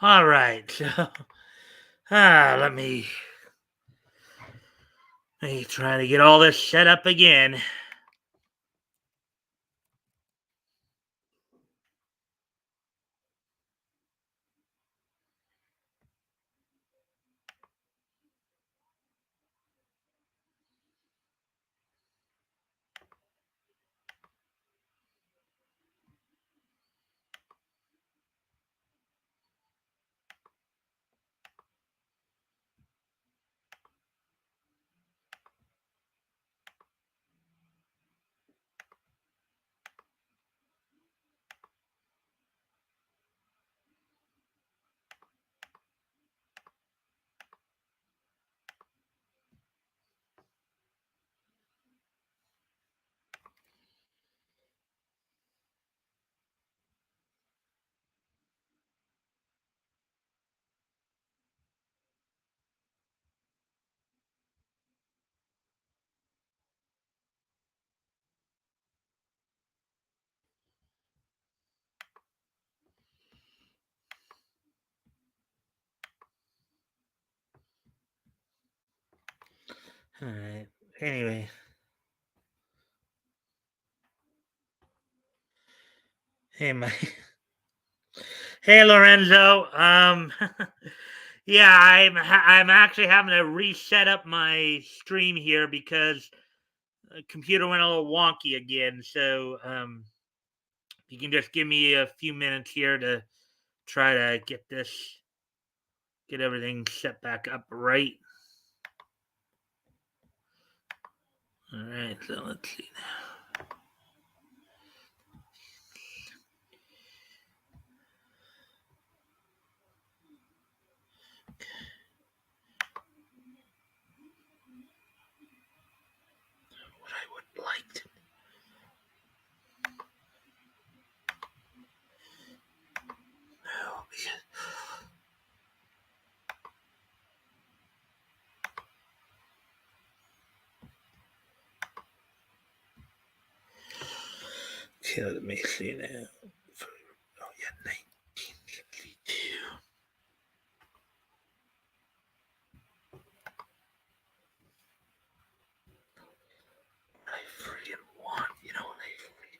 All right. So, let me try to get all this set up again. All right. Anyway. Hey, Mike. Hey, Lorenzo. Yeah, I'm actually having to reset up my stream here because the computer went a little wonky again. So, you can just give me a few minutes here to try to get everything set back up right. All right, so let's see now. What I would like to. No, because. Okay, let me see now. Oh, yeah, 1962. I freaking want, you know what I freaking.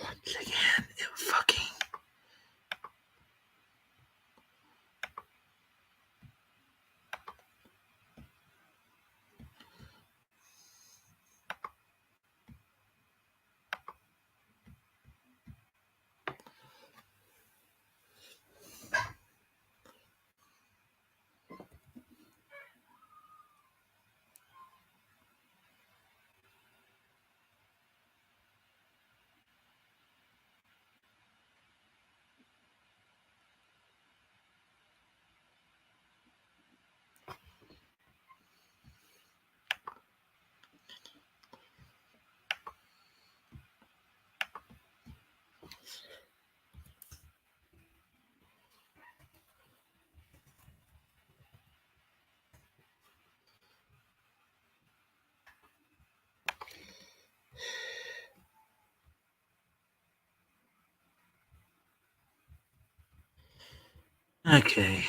Once again, it fucking. Okay.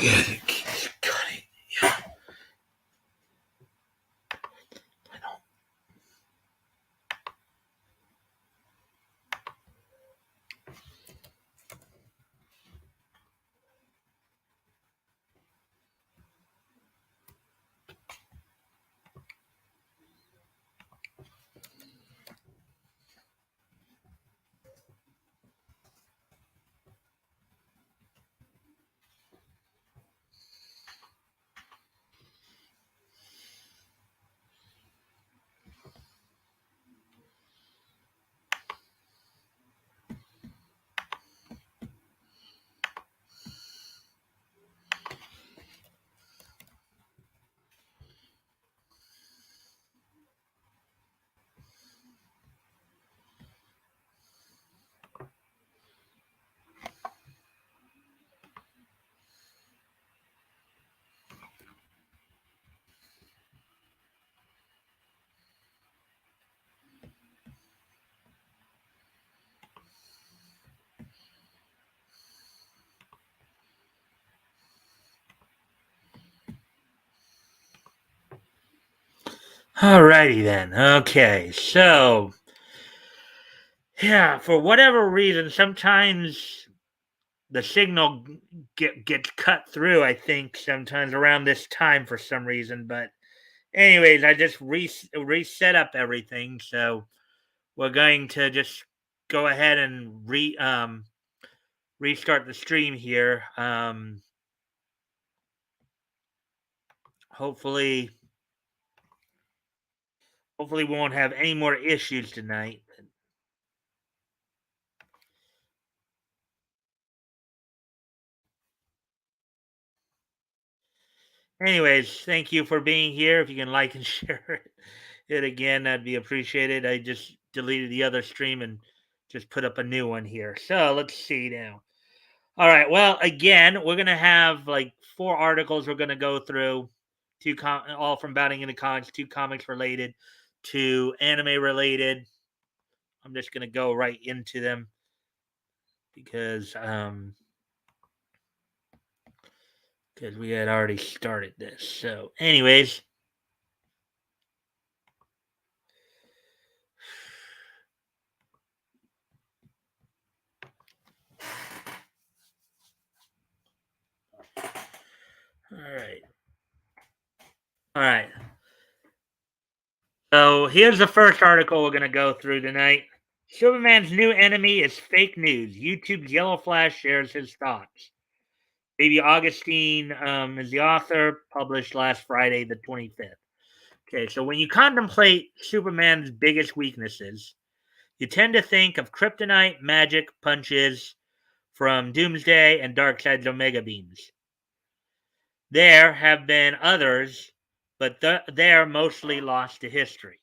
gotta cut it. Yeah. Alrighty then. Okay, so yeah, for whatever reason, sometimes the signal gets cut through. I think sometimes around this time for some reason, but anyways, I just reset up everything, so we're going to just go ahead and restart the stream here. Hopefully, we won't have any more issues tonight. Anyways, thank you for being here. If you can like and share it again, that'd be appreciated. I just deleted the other stream and just put up a new one here. So let's see now. All right. Well, again, we're gonna have like 4 articles we're gonna go through, all from Bounding into Comics, 2 comics related, 2 anime related. I'm just gonna go right into them because we had already started this. So, anyways, all right. All right. So here's the first article we're going to go through tonight. Superman's new enemy is fake news. YouTube's Yellow Flash shares his thoughts. Baby Augustine is the author, published last Friday, the 25th. Okay, so when you contemplate Superman's biggest weaknesses, you tend to think of kryptonite, magic, punches from Doomsday, and Darkseid's Omega beams. There have been others, but they're mostly lost to history.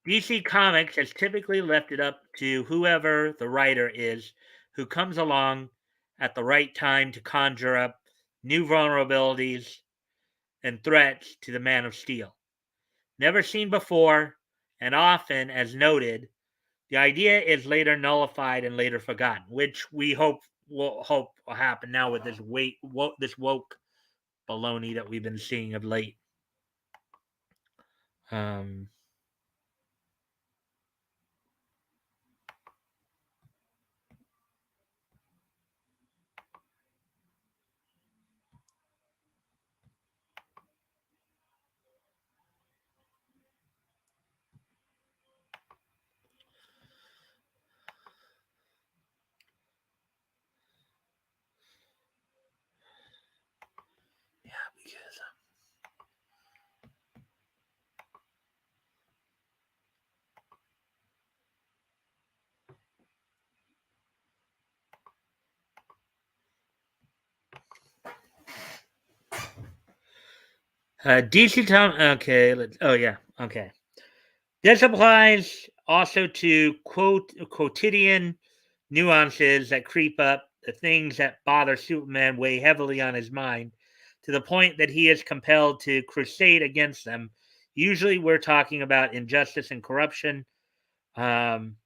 DC Comics has typically left it up to whoever the writer is who comes along at the right time to conjure up new vulnerabilities and threats to the Man of Steel. Never seen before, and often, as noted, the idea is later nullified and later forgotten, which we hope will happen now with this woke baloney that we've been seeing of late. Um, yeah, because DC Tom. Okay, okay. This applies also to quotidian nuances that creep up, the things that bother Superman weigh heavily on his mind, to the point that he is compelled to crusade against them. Usually, we're talking about injustice and corruption, um,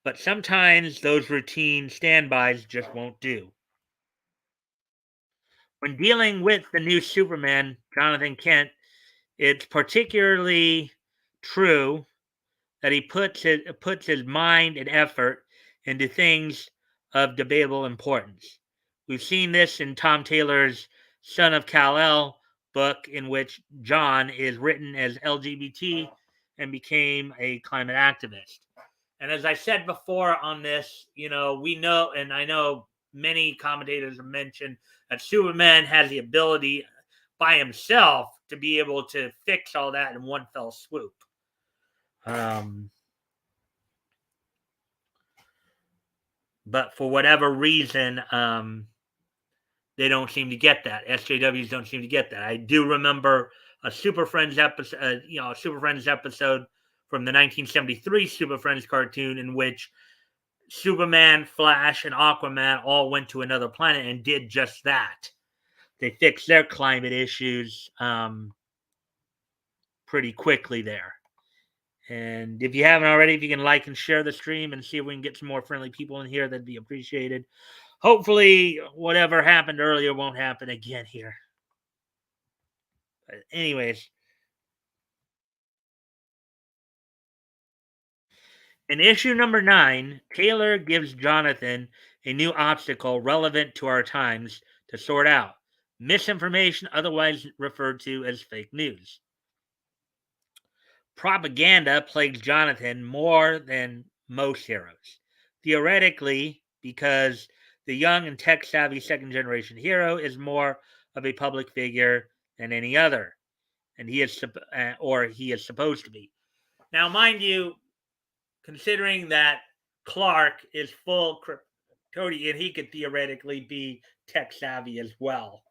But sometimes those routine standbys just won't do. When dealing with the new Superman, Jonathan Kent, it's particularly true that he puts his mind and effort into things of debatable importance. We've seen this in Tom Taylor's Son of Kal-El book, in which John is written as LGBT and became a climate activist. And as I said before on this, we know, and I know many commentators have mentioned that Superman has the ability by himself to be able to fix all that in one fell swoop. Um, but for whatever reason, they don't seem to get that. SJWs don't seem to get that. I do remember a Super Friends episode, a Super Friends episode from the 1973 Super Friends cartoon in which Superman, Flash, and Aquaman all went to another planet and did just that. They fixed their climate issues pretty quickly there. And if you haven't already, if you can like and share the stream and see if we can get some more friendly people in here, that'd be appreciated. Hopefully, whatever happened earlier won't happen again here. But anyways, in issue number 9, Taylor gives Jonathan a new obstacle relevant to our times to sort out: misinformation, otherwise referred to as fake news. Propaganda plagues Jonathan more than most heroes. Theoretically, because the young and tech savvy second generation hero is more of a public figure than any other, and he is supposed to be. Now, mind you, considering that Clark is full Kryptonian, he could theoretically be tech savvy as well.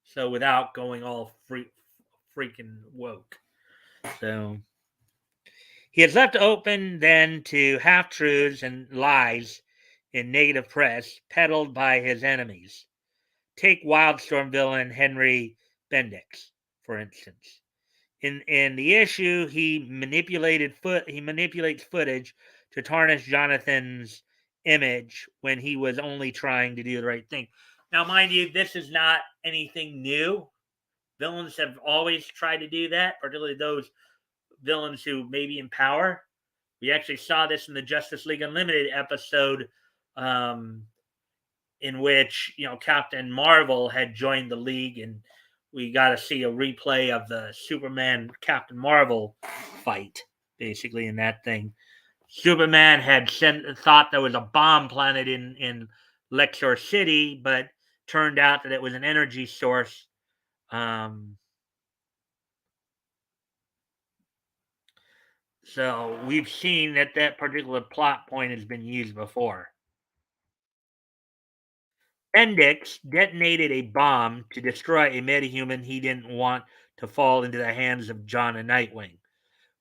So without going all freaking woke. So he is left open then to half truths and lies in negative press peddled by his enemies. Take Wildstorm villain Henry Bendix, for instance. In the issue, he manipulates footage to tarnish Jonathan's image when he was only trying to do the right thing. Now, mind you, this is not anything new. Villains have always tried to do that, particularly those villains who may be in power. We actually saw this in the Justice League Unlimited episode, in which Captain Marvel had joined the League, and we got to see a replay of the Superman Captain Marvel fight, basically in that thing. Superman had thought there was a bomb planted in Lexor City, but turned out that it was an energy source. So we've seen that particular plot point has been used before. Bendix detonated a bomb to destroy a metahuman he didn't want to fall into the hands of John and Nightwing,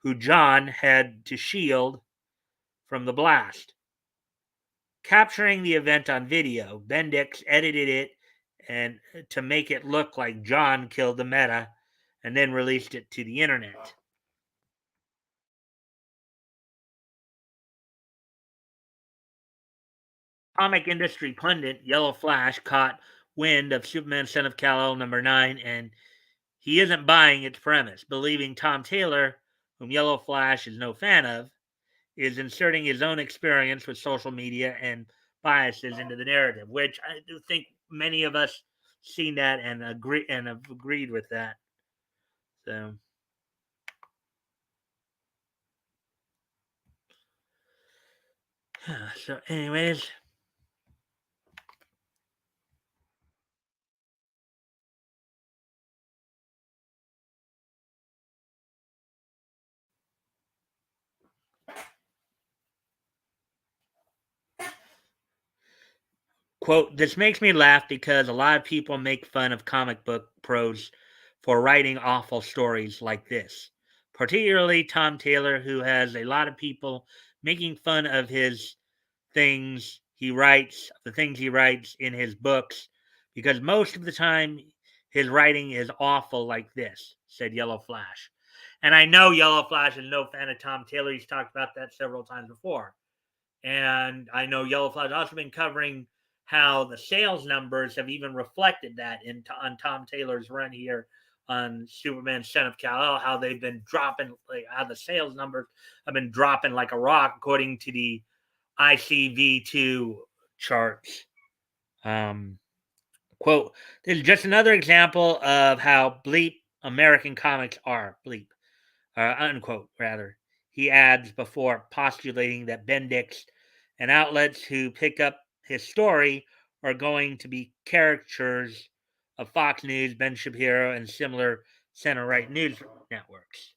who John had to shield from the blast. Capturing the event on video, Bendix edited it and to make it look like John killed the meta and then released it to the internet. Comic industry pundit Yellow Flash caught wind of Superman Son of Kal-El number 9, and he isn't buying its premise, believing Tom Taylor, whom Yellow Flash is no fan of, is inserting his own experience with social media and biases into the narrative, which I do think many of us seen that and have agreed with that. So anyways, quote, this makes me laugh because a lot of people make fun of comic book pros for writing awful stories like this, particularly Tom Taylor, who has a lot of people making fun of his the things he writes in his books, because most of the time his writing is awful like this, said Yellow Flash. And I know Yellow Flash is no fan of Tom Taylor. He's talked about that several times before. And I know Yellow Flash has also been covering how the sales numbers have even reflected that on Tom Taylor's run here on Superman Son of Kal-El, how they've been dropping, like how the sales numbers have been dropping like a rock according to the ICV2 charts. Quote, this is just another example of how bleep American comics are, bleep, unquote, rather. He adds before postulating that Bendix and outlets who pick up his story are going to be caricatures of Fox News, Ben Shapiro, and similar center-right news networks.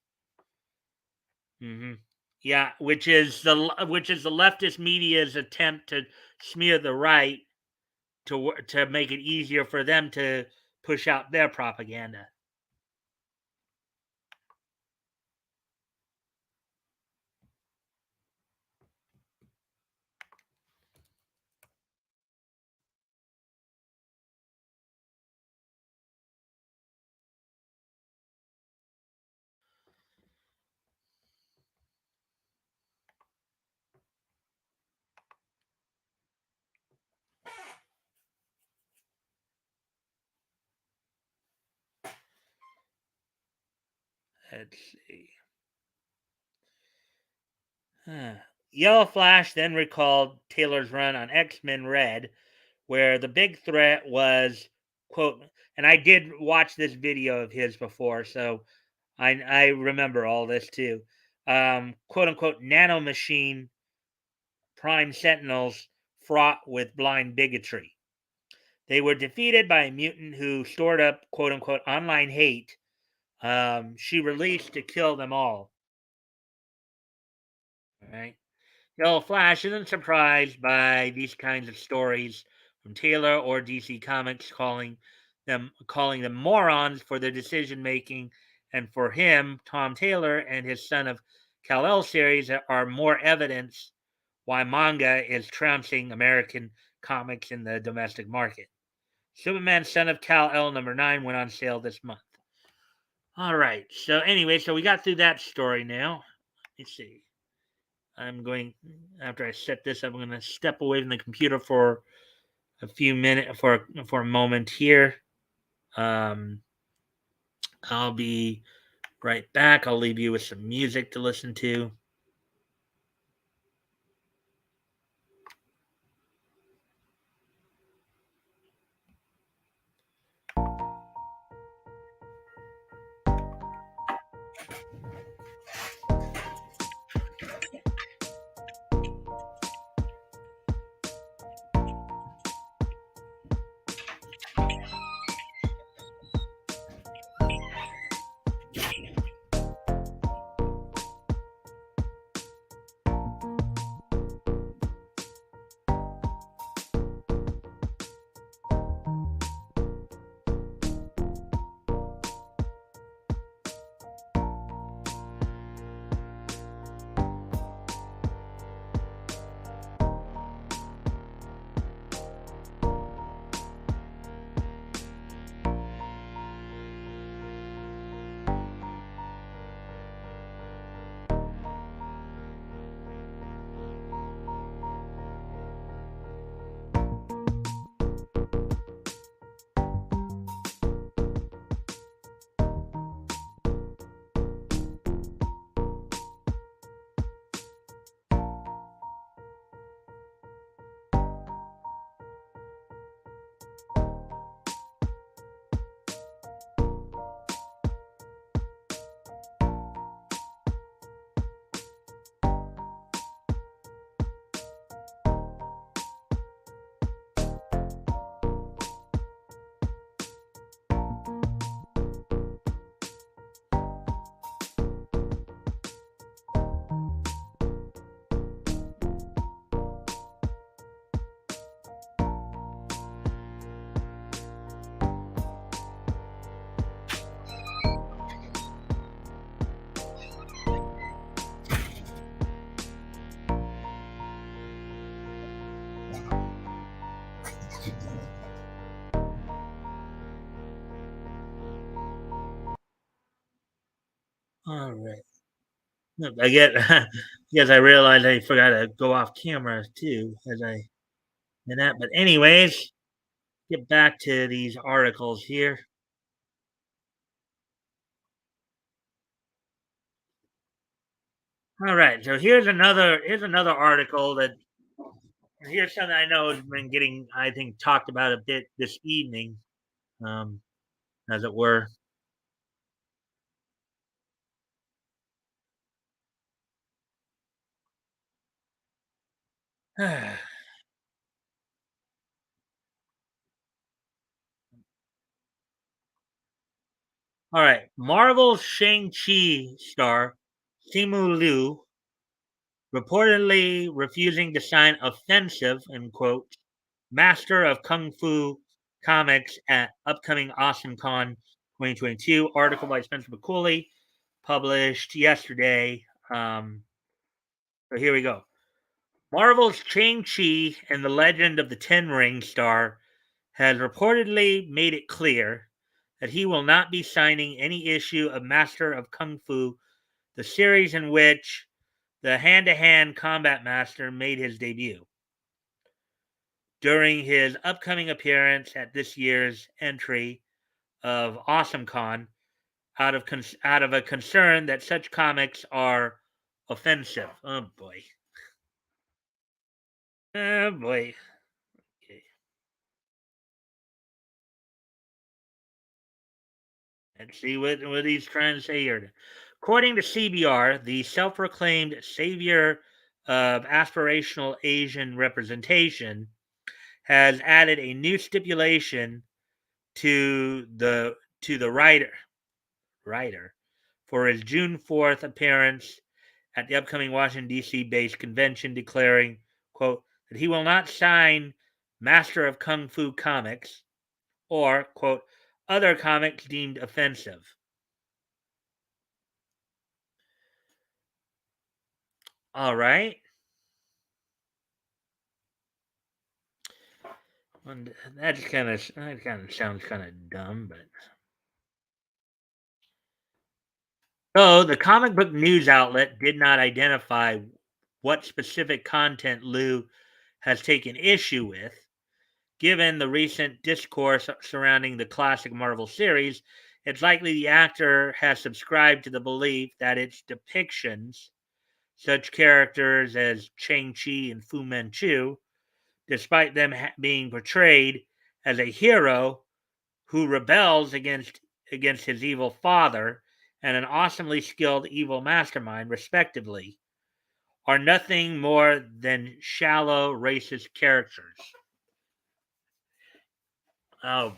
Mm-hmm. Yeah, which is the leftist media's attempt to smear the right to make it easier for them to push out their propaganda. Let's see. Yellow Flash then recalled Taylor's run on X-Men Red, where the big threat was, quote, and I did watch this video of his before, so I remember all this too. Quote unquote nanomachine prime sentinels fraught with blind bigotry. They were defeated by a mutant who stored up quote unquote online hate. She released to kill them all. All right. Yellow Flash isn't surprised by these kinds of stories from Taylor or DC Comics calling them morons for their decision making, and for him, Tom Taylor and his Son of Kal-El series are more evidence why manga is trouncing American comics in the domestic market. Superman Son of Kal-El #9 went on sale this month. All right. So anyway, so we got through that story now. Let's see. I'm going, after I set this up, I'm going to step away from the computer for a few minutes, for a moment here. I'll be right back. I'll leave you with some music to listen to. I get because I realized I forgot to go off camera too as I and that. But anyways, get back to these articles here. All right, so here's another article that here's something I know has been getting I think talked about a bit this evening, um, as it were. All right, Marvel's Shang-Chi star Simu Liu reportedly refusing to sign offensive in quotes Master of Kung Fu comics at upcoming Awesome Con 2022. Article by Spencer McCulley, published yesterday. So here we go. Marvel's Shang-Chi and the Legend of the Ten Ring star has reportedly made it clear that he will not be signing any issue of Master of Kung Fu, the series in which the hand to hand combat master made his debut. During his upcoming appearance at this year's entry of AwesomeCon, out of a concern that such comics are offensive. Oh boy. Oh boy. Okay. Let's see what he's trying to say here. According to CBR, the self proclaimed savior of aspirational Asian representation has added a new stipulation to the writer for his June 4th appearance at the upcoming Washington D.C. based convention, declaring, "quote that he will not sign Master of Kung Fu comics or quote other comics deemed offensive." All right, and that kind of sounds kind of dumb, but so the comic book news outlet did not identify what specific content Liu has taken issue with. Given the recent discourse surrounding the classic Marvel series, it's likely the actor has subscribed to the belief that its depictions, such characters as Shang-Chi and Fu Manchu, despite them being portrayed as a hero who rebels against his evil father and an awesomely skilled evil mastermind, respectively, are nothing more than shallow racist characters. Oh,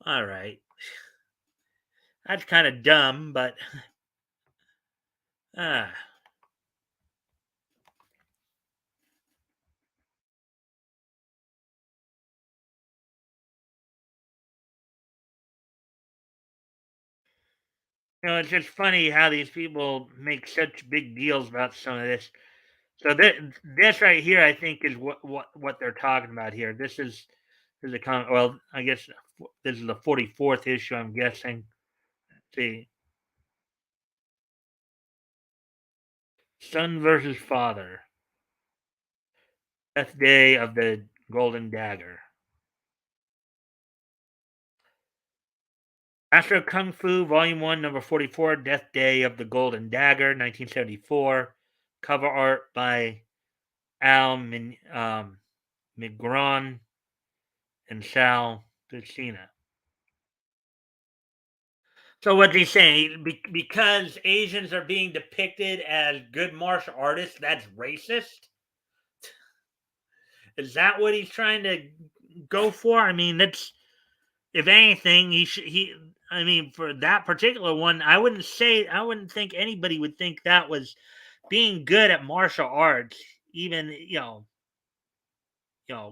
all right. That's kind of dumb, but uh, it's just funny how these people make such big deals about some of this. So this right here, I think, is what they're talking about here. This is a well, I guess this is the 44th issue. I'm guessing. Let's see, son versus father, death day of the golden dagger. Master of Kung Fu, Volume 1, Number 44, Death Day of the Golden Dagger, 1974. Cover art by Migron and Sal Buscina. So what's he saying? Because Asians are being depicted as good martial artists, that's racist? Is that what he's trying to go for? I mean, that's if anything, I mean, for that particular one, I wouldn't think anybody would think that was being good at martial arts. Even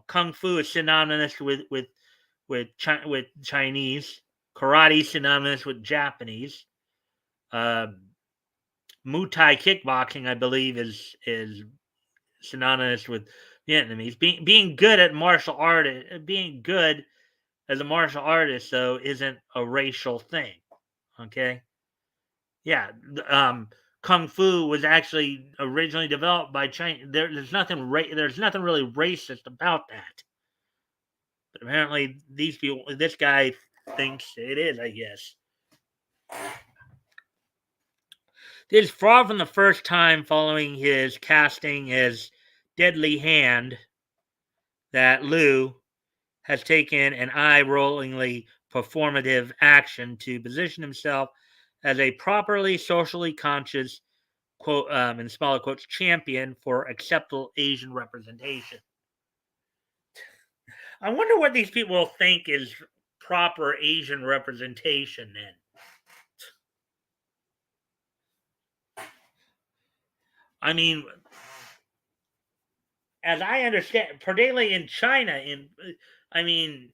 kung fu is synonymous with Chinese. Karate synonymous with Japanese. Uh, Muay Thai kickboxing, I believe, is synonymous with Vietnamese. Being good at martial art, being good as a martial artist, though, isn't a racial thing. Okay, yeah. kung fu was actually originally developed by China. There's nothing really racist about that. But apparently, this guy thinks it is. I guess this is far from the first time following his casting as Deadly Hand that Liu has taken an eye-rollingly performative action to position himself as a properly socially conscious quote in smaller quotes champion for acceptable Asian representation. I wonder what these people think is proper Asian representation then. I mean, as I understand, particularly in China, I mean,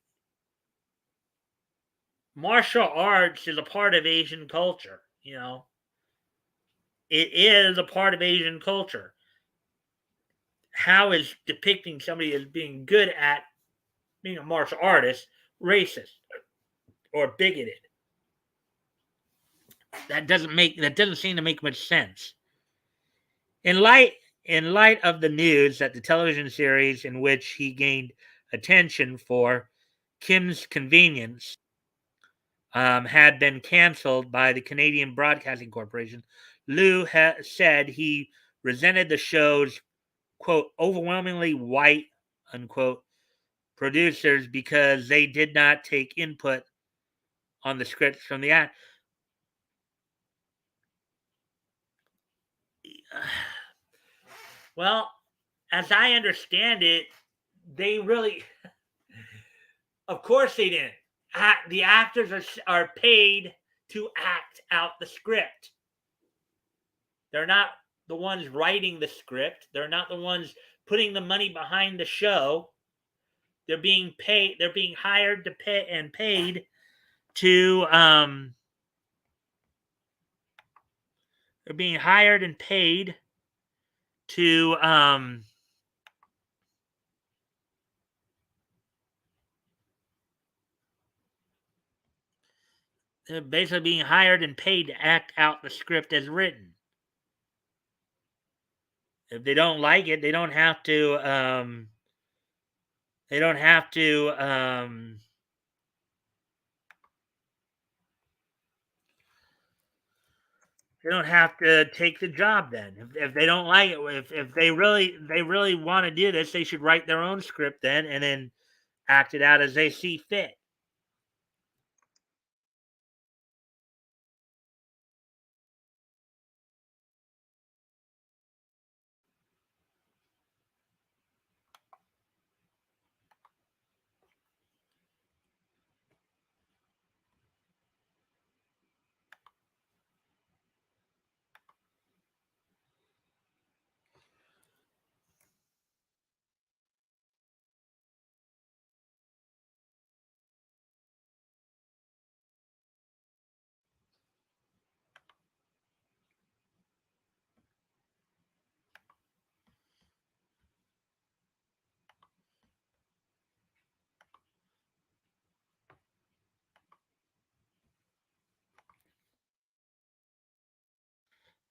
martial arts is a part of Asian culture. It is a part of Asian culture. How is depicting somebody as being good at being a martial artist racist or bigoted? That doesn't seem to make much sense. In light in light of the news that the television series in which he gained attention for Kim's Convenience had been canceled by the Canadian Broadcasting Corporation, Liu said he resented the show's quote overwhelmingly white unquote producers because they did not take input on the scripts from the act. Well, as I understand it, they really, of course, they didn't. The actors are paid to act out the script. They're not the ones writing the script. They're not the ones putting the money behind the show. They're being paid. They're being hired to pay and paid to. They're being hired and paid to. They're basically being hired and paid to act out the script as written. If they don't like it, they don't have to. They don't have to. They don't have to take the job then. If they don't like it, if they really want to do this, they should write their own script then and then act it out as they see fit.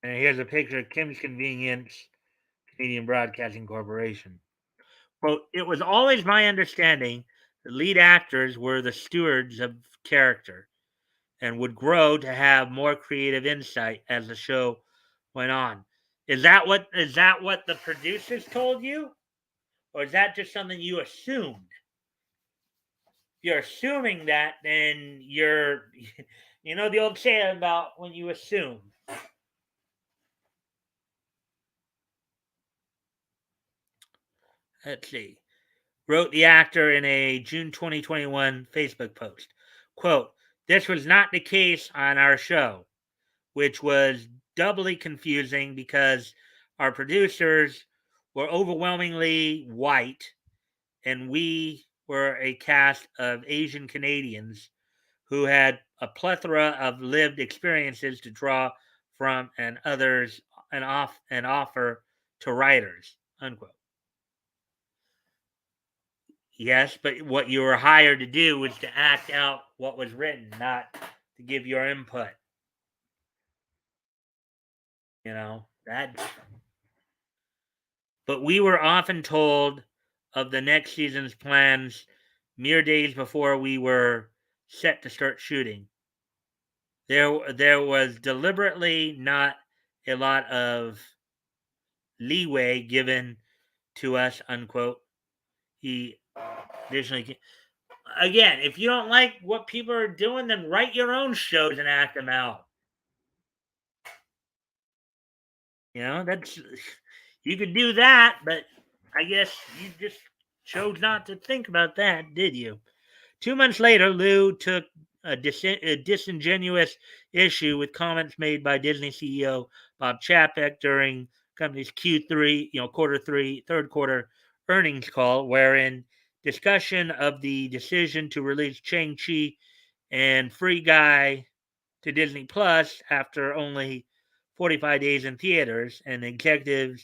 And here's a picture of Kim's Convenience, Canadian Broadcasting Corporation. Quote, it was always my understanding the lead actors were the stewards of character and would grow to have more creative insight as the show went on. Is that what the producers told you? Or is that just something you assumed? If you're assuming that, then you're you know the old saying about when you assume. Let's see. Wrote the actor in a June 2021 Facebook post. Quote, this was not the case on our show, which was doubly confusing because our producers were overwhelmingly white and we were a cast of Asian Canadians who had a plethora of lived experiences to draw from and others and offer to writers. Unquote. Yes, but what you were hired to do was to act out what was written, not to give your input. That. But we were often told of the next season's plans mere days before we were set to start shooting. There was deliberately not a lot of leeway given to us, unquote. He additionally, again, if you don't like what people are doing, then write your own shows and act them out. That's you could do that, but I guess you just chose not to think about that, did you? 2 months later, Liu took a disingenuous issue with comments made by Disney CEO Bob Chapek during company's Q3, quarter three, third quarter earnings call, wherein discussion of the decision to release Shang-Chi and Free Guy to Disney Plus after only 45 days in theaters, and the executive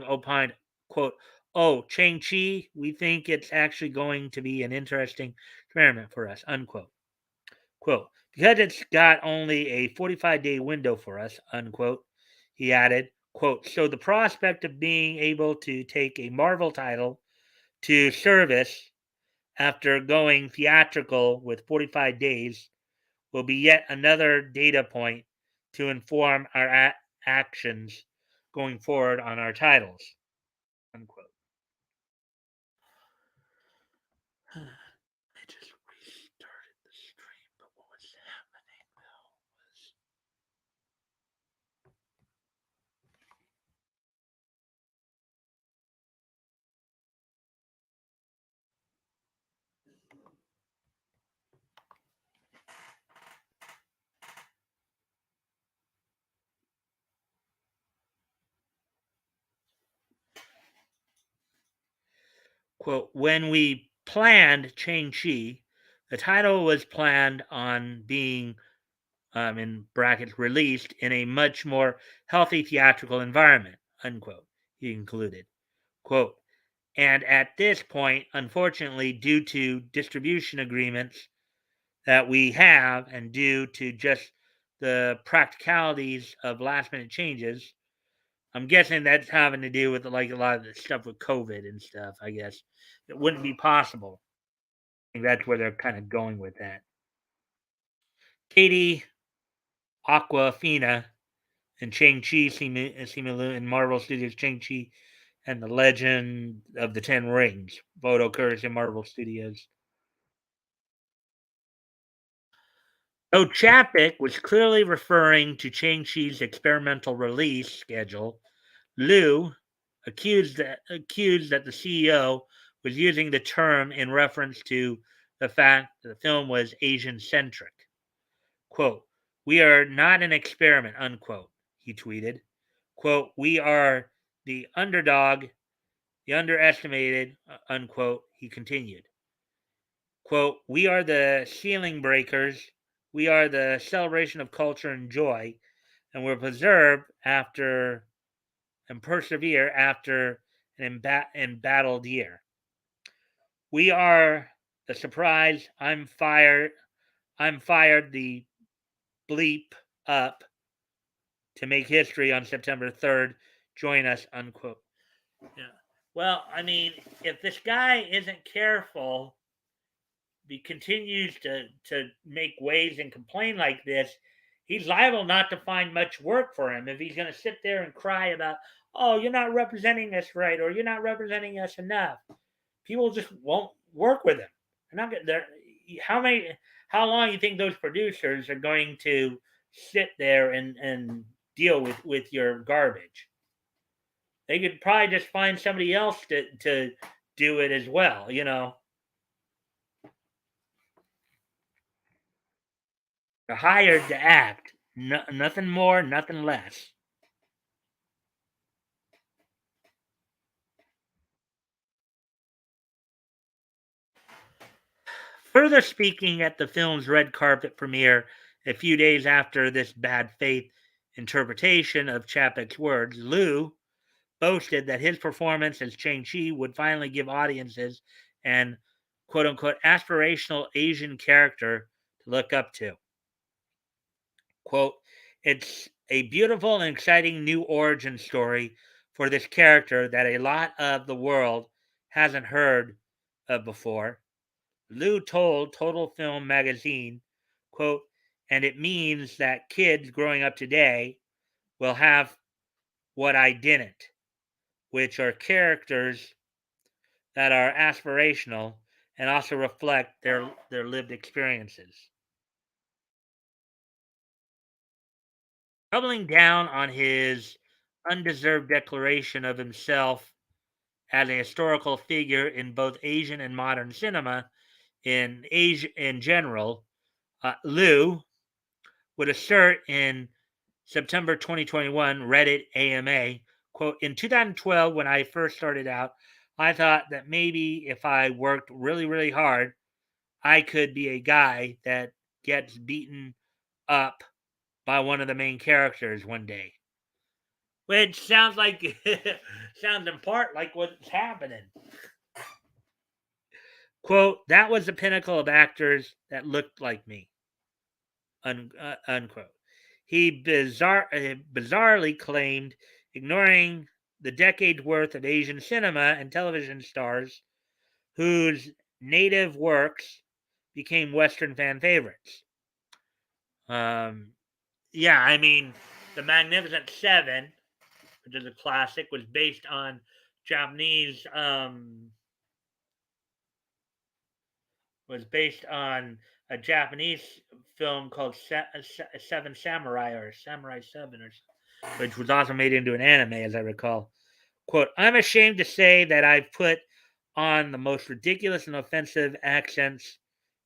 opined, quote, "Oh, Shang-Chi, we think it's actually going to be an interesting experiment for us," unquote. Quote, "Because it's got only a 45-day window for us," unquote. He added, quote, "So the prospect of being able to take a Marvel title to service after going theatrical with 45 days will be yet another data point to inform our actions going forward on our titles," unquote. I just restarted the stream, but what was happening though was, quote, "When we planned Shang-Chi, the title was planned on being, in brackets, released in a much more healthy theatrical environment," unquote, he concluded. Quote, "And at this point, unfortunately, due to distribution agreements that we have and due to just the practicalities of last minute changes, I'm guessing that's having to do with like a lot of the stuff with COVID and stuff, I guess. It wouldn't be possible. I think that's where they're kind of going with that. Katie Aquafina and Shang-Chi Simu in Marvel Studios Shang-Chi and the Legend of the Ten Rings. Both occurs in Marvel Studios. Though Chapek was clearly referring to Shang-Chi's experimental release schedule, Liu accused that the CEO was using the term in reference to the fact that the film was Asian centric. Quote, "We are not an experiment," unquote, he tweeted. Quote, "We are the underdog, the underestimated," unquote, he continued. Quote, "We are the ceiling breakers. We are the celebration of culture and joy, and we'll preserve after and persevere after an embattled year. We are the surprise. I'm fired the bleep up to make history on September 3rd. Join us," unquote. Yeah. Well, I mean, if this guy isn't careful, he continues to make waves and complain like this, he's liable not to find much work for him if he's going to sit there and cry about, "Oh, you're not representing us right," or "You're not representing us enough." People just won't work with him. They're not. They're, how long do you think those producers are going to sit there and deal with your garbage? They could probably just find somebody else to do it as well. They're hired to act. No, nothing more, nothing less. Further speaking at the film's red carpet premiere a few days after this bad faith interpretation of Chapek's words, Liu boasted that his performance as Shang-Chi would finally give audiences an quote unquote aspirational Asian character to look up to. Quote, "It's a beautiful and exciting new origin story for this character that a lot of the world hasn't heard of before. Liu told Total Film magazine, quote, and it means that kids growing up today will have what I didn't, which are characters that are aspirational and also reflect their lived experiences. Doubling down on his undeserved declaration of himself as a historical figure in both Asian and modern cinema in Asia in general, Liu would assert in September 2021 Reddit AMA, quote, in 2012, when I first started out, I thought that maybe if I worked really, really hard, I could be a guy that gets beaten up by one of the main characters one day. Which sounds like, sounds in part like what's happening. Quote, that was the pinnacle of actors that looked like me, unquote. He bizarrely claimed, ignoring the decade worth of Asian cinema and television stars whose native works became Western fan favorites. Um, yeah, I mean, The Magnificent Seven, which is a classic, was based on Japanese was based on a Japanese film called Seven Samurai or Samurai Seven, or which was also made into an anime, as I recall. Quote, I'm ashamed to say that I've put on the most ridiculous and offensive accents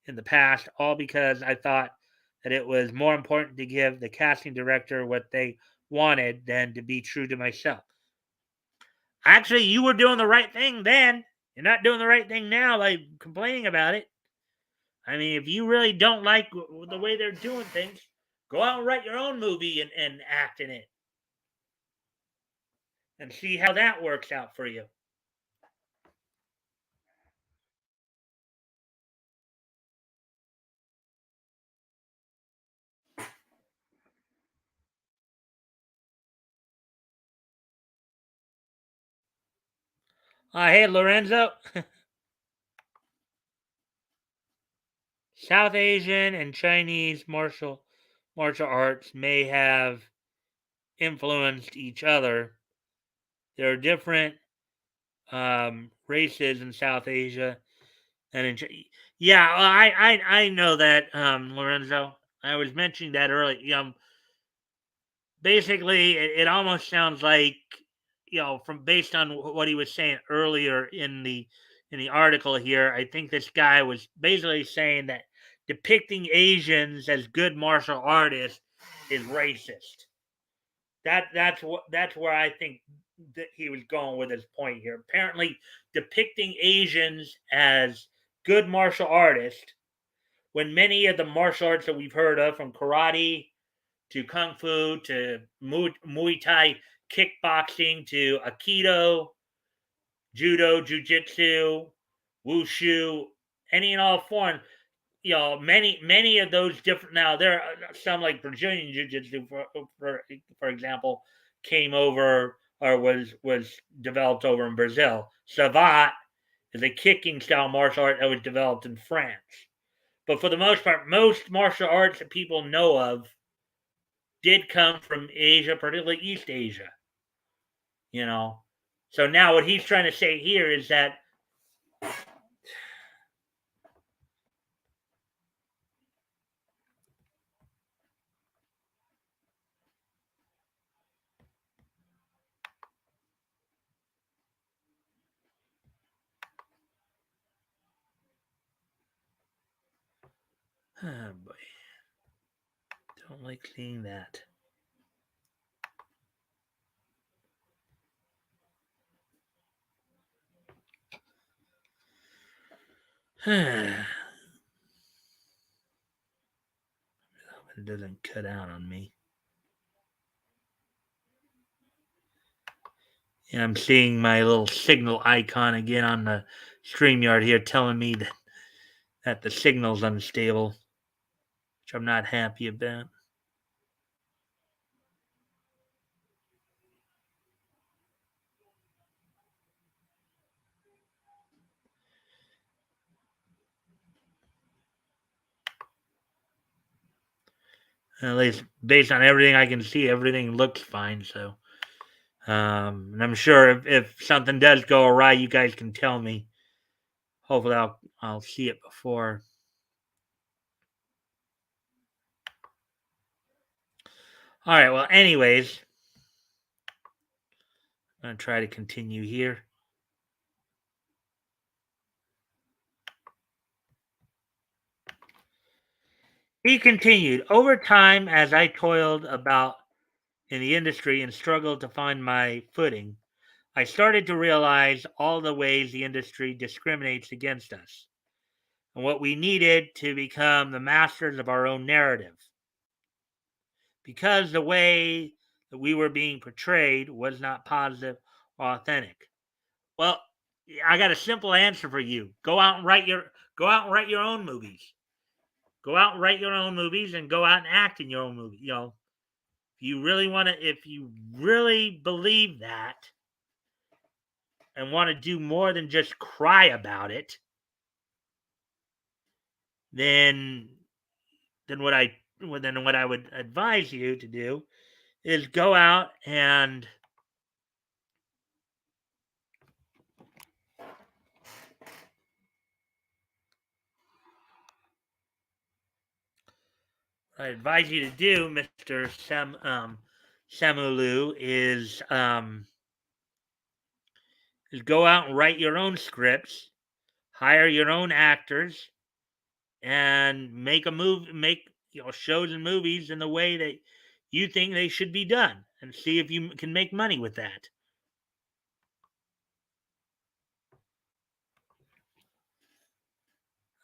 in the past, all because I thought that it was more important to give the casting director what they wanted than to be true to myself. Actually, you were doing the right thing then. You're not doing the right thing now by complaining about it. I mean, if you really don't like the way they're doing things, go out and write your own movie and act in it and see how that works out for you. Hey, Lorenzo. South Asian and Chinese martial arts may have influenced each other. There are different races in South Asia and yeah, I know that, Lorenzo. I was mentioning that earlier. Basically, it almost sounds like, from based on what he was saying earlier in the article here. I think this guy was basically saying that depicting Asians as good martial artists is racist. That's where I think that he was going with his point here. Apparently, depicting Asians as good martial artists, when many of the martial arts that we've heard of, from karate to kung fu to Muay Thai, kickboxing to aikido, judo, jujitsu, wushu, any and all forms. Many of those different. Now there are some like Brazilian jiu-jitsu, for example, came over or was developed over in Brazil. Savat is a kicking style martial art that was developed in France. But for the most part, most martial arts that people know of did come from Asia, particularly East Asia. You know, so now what he's trying to say here is that oh boy, don't like seeing that. It doesn't cut out on me. And I'm seeing my little signal icon again on the StreamYard here telling me that the signal's unstable, which I'm not happy about. At least based on everything I can see, everything looks fine. So, and I'm sure if something does go awry, you guys can tell me. Hopefully, I'll see it before. All right. Well, anyways, I'm gonna try to continue here. He continued, over time, as I toiled about in the industry and struggled to find my footing, I started to realize all the ways the industry discriminates against us and what we needed to become the masters of our own narrative. Because the way that we were being portrayed was not positive or authentic. Well, I got a simple answer for you. Go out and write your own movies. Go out and write your own movies and go out and act in your own movie. If you really want to, if you really believe that and want to do more than just cry about it, then then what I then what I would advise you to do is go out and I advise you to do, Mister Samulu, is go out and write your own scripts, hire your own actors, and make shows and movies in the way that you think they should be done, and see if you can make money with that.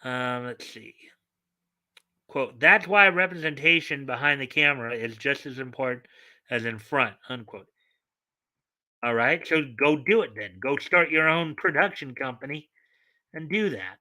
Let's see. Quote, that's why representation behind the camera is just as important as in front, unquote. All right, so go do it then. Go start your own production company and do that.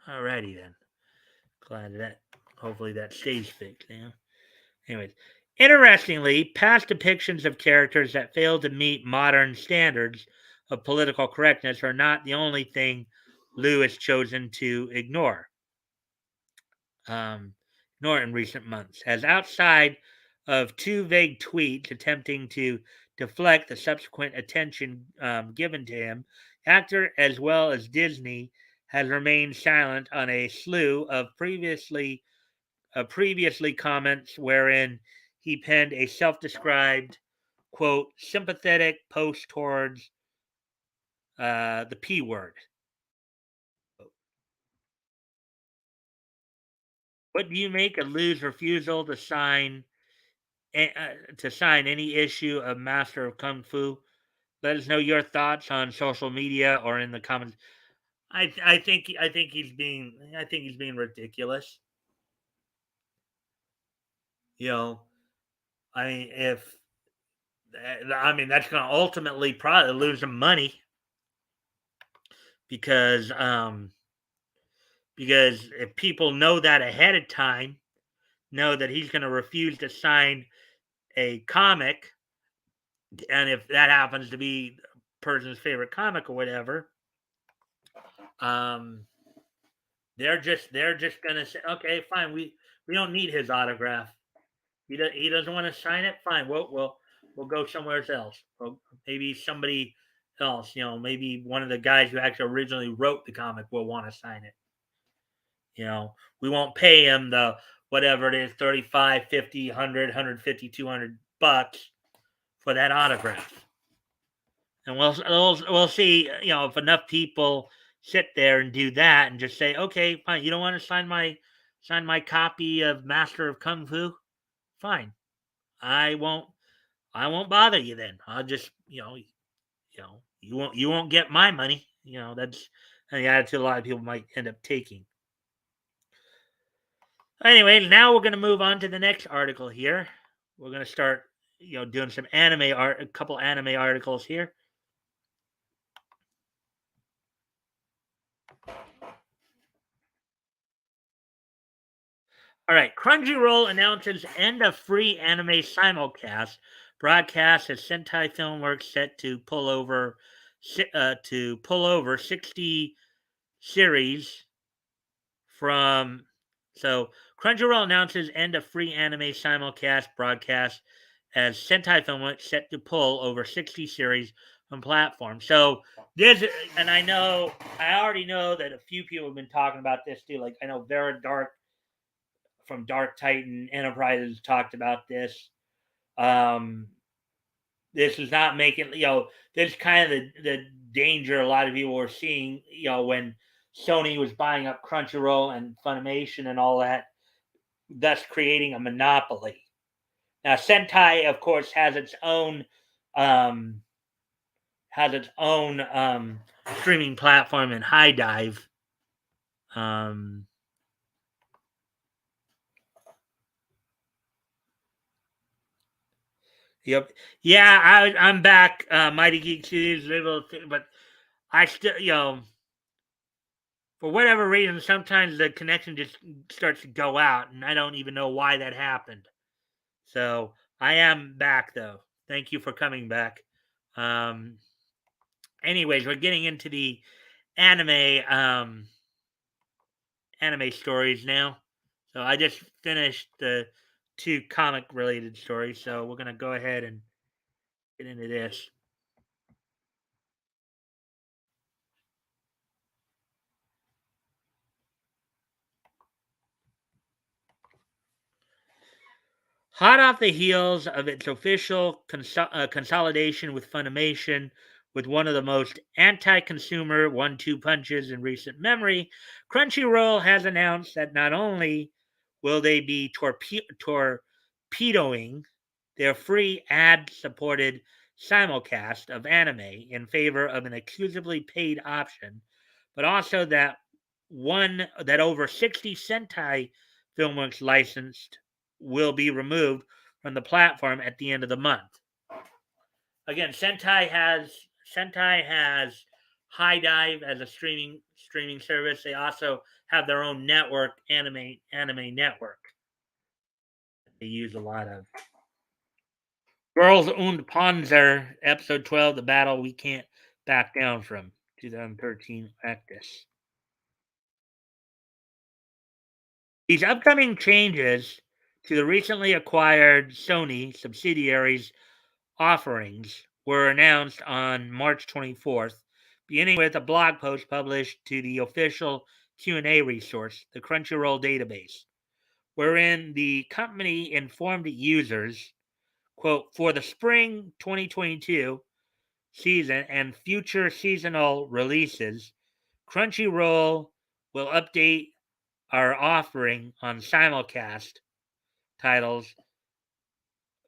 Alrighty then. Glad that hopefully that stays fixed now. Anyways, interestingly, past depictions of characters that fail to meet modern standards of political correctness are not the only thing Lou has chosen to um, ignore in recent months, as outside of two vague tweets attempting to deflect the subsequent attention given to him, actor as well as Disney has remained silent on a slew of previously comments wherein he penned a self-described quote sympathetic post towards the P word. What do you make of Lou's refusal to sign any issue of Master of Kung Fu? Let us know your thoughts on social media or in the comments. I think he's being ridiculous. You know, I mean, if I mean that's going to ultimately probably lose him money because because if people know that ahead of time, know that he's going to refuse to sign a comic, and if that happens to be a person's favorite comic or whatever, um, they're just gonna say, okay, fine, we don't need his autograph. He doesn't want to sign it. Fine, we'll go somewhere else. Well, maybe somebody else, maybe one of the guys who actually originally wrote the comic will want to sign it. We won't pay him the whatever it is 35, 50, 100, 150, $200 for that autograph. And we'll see, if enough people sit there and do that and just say, okay, fine, you don't want to sign my copy of Master of Kung Fu? Fine. I won't I won't bother you then. I'll just, you won't get my money. That's the attitude a lot of people might end up taking. Anyway, now we're going to move on to the next article here. We're going to start, doing some a couple anime articles here. All right. Crunchyroll announces end of free anime simulcast broadcast as Sentai Filmworks set to pull over 60 series from. So Crunchyroll announces end of free anime simulcast broadcast as Sentai Filmworks set to pull over 60 series from platforms. So this, and I already know that a few people have been talking about this too. Like I know Vera Dark from Dark Titan Enterprises talked about this. Um, this is not making, this is kind of the danger a lot of people were seeing, when Sony was buying up Crunchyroll and Funimation and all that, thus creating a monopoly. Now, Sentai, of course, um, has its own streaming platform in High Dive. Um, Yep. Yeah, I'm back. Mighty Geek Series, little thing, but I still, for whatever reason, sometimes the connection just starts to go out, and I don't even know why that happened. So I am back, though. Thank you for coming back. Um, Anyways, we're getting into the anime anime stories now. So I just finished the two comic related stories, so we're gonna go ahead and get into this. Hot off the heels of its official consolidation with Funimation, with one of the most anti consumer 1 2 punches in recent memory, Crunchyroll has announced that not only will they be torpedoing their free ad supported simulcast of anime in favor of an exclusively paid option, but also that over 60 Sentai Filmworks licensed will be removed from the platform at the end of the month. Again, Sentai has High Dive as a streaming service. They also have their own network, anime network. They use a lot of Girls und Panzer, episode 12, the battle we can't back down from, 2013 Actus. These upcoming changes to the recently acquired Sony subsidiaries offerings were announced on March 24th, beginning with a blog post published to the official Q&A resource, the Crunchyroll database, wherein the company informed users, quote, for the spring 2022 season and future seasonal releases, Crunchyroll will update our offering on simulcast titles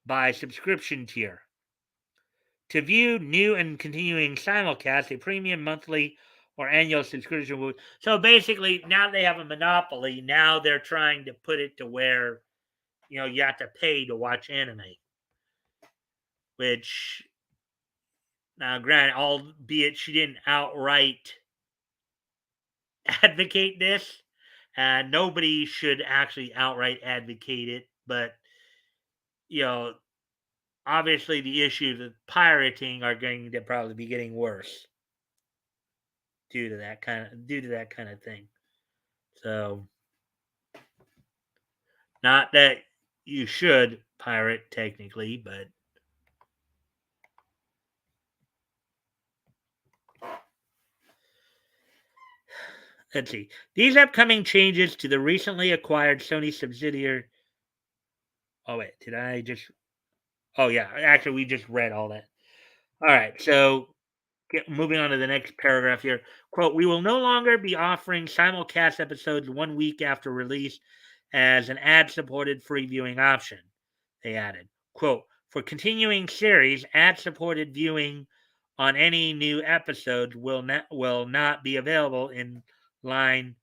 by subscription tier. To view new and continuing simulcast, a premium monthly or annual subscription will. So basically, now they have a monopoly. Now they're trying to put it to where you have to pay to watch anime. Which now, granted, albeit she didn't outright advocate this, nobody should actually outright advocate it. But you know, obviously, the issues of pirating are going to probably be getting worse due to that kind of thing. So, not that you should pirate technically, but let's see. These upcoming changes to the recently acquired Sony subsidiary. Oh wait, did I just? Oh yeah, actually we just read all that. All right, so moving on to the next paragraph here. Quote, we will no longer be offering simulcast episodes 1 week after release as an ad-supported free viewing option, they added. Quote, for continuing series, ad-supported viewing on any new episodes will not be available in line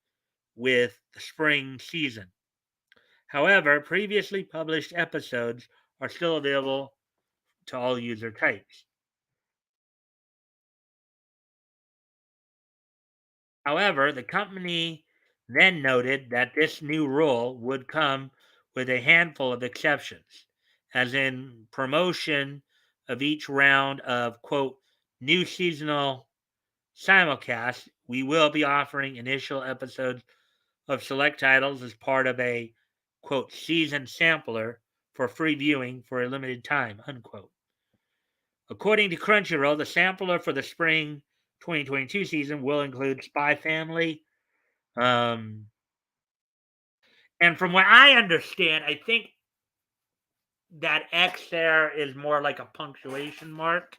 with the spring season. However, previously published episodes are still available to all user types. However, the company then noted that this new rule would come with a handful of exceptions, as in promotion of each round of, quote, new seasonal simulcast, we will be offering initial episodes of select titles as part of a, quote, season sampler for free viewing for a limited time, unquote. According to Crunchyroll, the sampler for the spring 2022 season will include Spy Family. And from what I understand, I think that X there is more like a punctuation mark.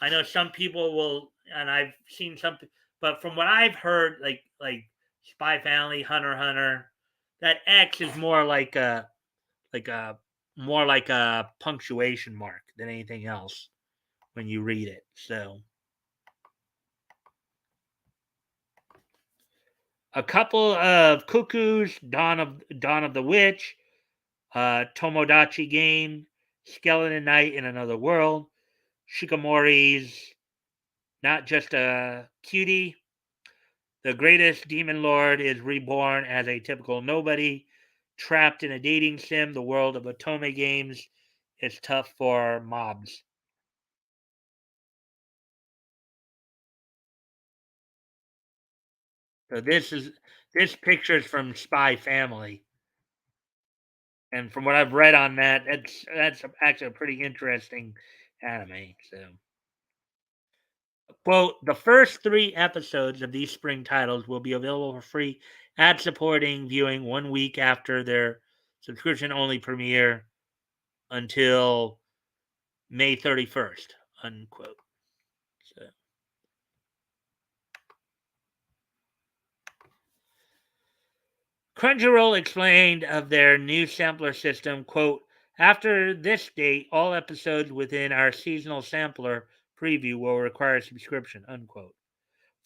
I know some people will, and I've seen something, but from what I've heard, like Spy Family, Hunter x Hunter, that X is like a more like a punctuation mark than anything else when you read it. So a couple of cuckoos, Dawn of the Witch, Tomodachi Game, Skeleton Knight in Another World, Shikamori's Not Just a Cutie, The Greatest Demon Lord is reborn as a typical nobody, trapped in a dating sim, the world of Otome games is tough for mobs. So this picture is from Spy Family. And from what I've read on that, that's actually a pretty interesting anime. So, quote, the first 3 episodes of these spring titles will be available for free ad supporting viewing 1 week after their subscription only premiere until May 31st, unquote. So, Crunchyroll explained of their new sampler system, quote, after this date, all episodes within our seasonal sampler preview will require a subscription, unquote.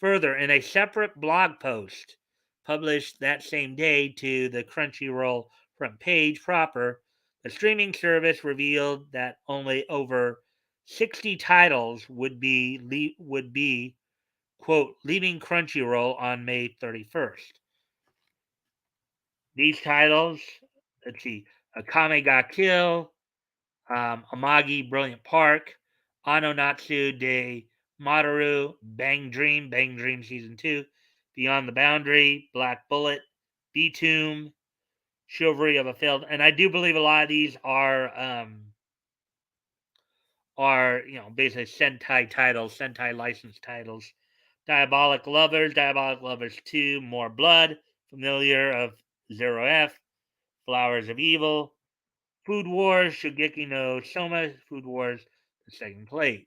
Further, in a separate blog post published that same day to the Crunchyroll front page proper, the streaming service revealed that only over 60 titles would be quote leaving Crunchyroll on May 31st. These titles, let's see, Akame ga Kill, Amagi Brilliant Park, Anonatsu de Madoru, Bang Dream Season 2, Beyond the Boundary, Black Bullet, B Tomb, Chivalry of a Failed. And I do believe a lot of these are basically Sentai titles, Sentai licensed titles. Diabolic Lovers 2, More Blood, Familiar of Zero F, Flowers of Evil, Food Wars, Shugeki no Soma, Food Wars, the second plate.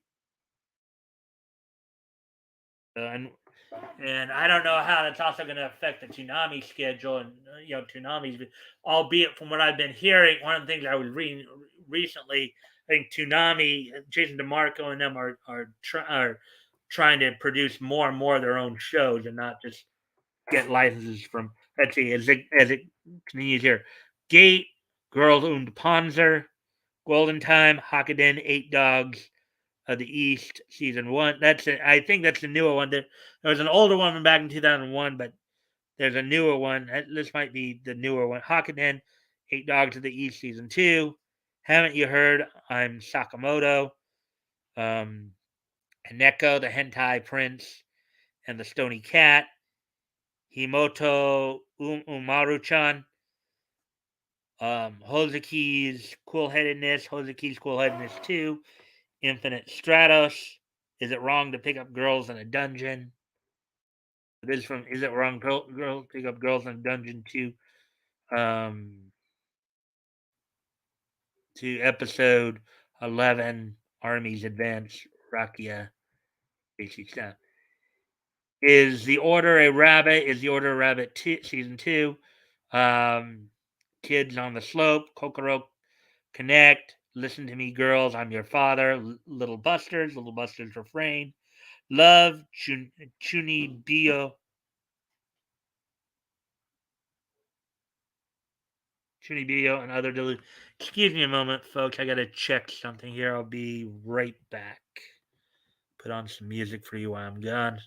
And I don't know how that's also going to affect the Toonami schedule and Toonami's, albeit from what I've been hearing, one of the things I was reading recently, I think Toonami, Jason DeMarco, and them are trying to produce more and more of their own shows and not just get licenses from. Let's see, as it continues here, Gate, Girl und Panzer, Golden Time, Hakkuden, Eight Dogs of the East, season 1. I think that's the newer one. There was an older one from back in 2001, but there's a newer one. This might be the newer one. Hakkuden, Eight Dogs of the East, season 2. Haven't you heard? I'm Sakamoto. Um, Haneko, the Hentai Prince, and the Stony Cat. Himoto Umaru-chan. Hozuki's Cool Headedness 2. Infinite Stratos. Is it wrong to pick up girls in a dungeon? This is from Is It Wrong Girl Pick Up Girls in a Dungeon um, to episode 11, Armies Advance Rakia Basic. Is the Order a Rabbit? Is the Order a Rabbit season 2? Kids on the Slope, Kokoro Connect, Listen to Me Girls, I'm Your Father, Little Busters Refrain, Love, Chunibyo, and other Excuse me a moment, folks. I gotta check something here. I'll be right back. Put on some music for you while I'm gone.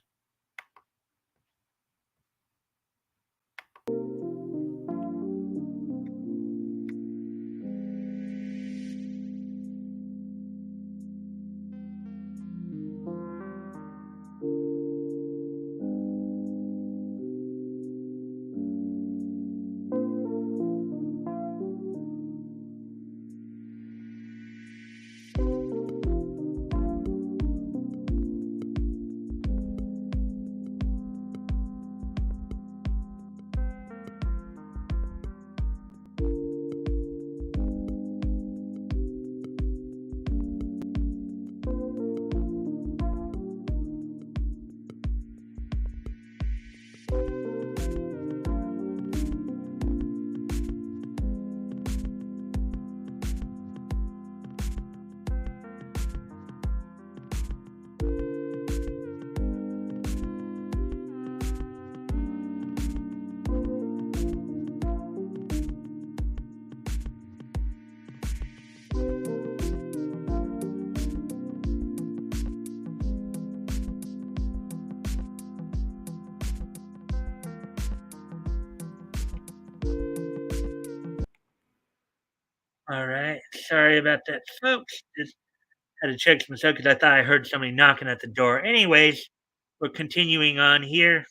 All right. Sorry about that, folks. Just had to check some stuff because I thought I heard somebody knocking at the door. Anyways, we're continuing on here.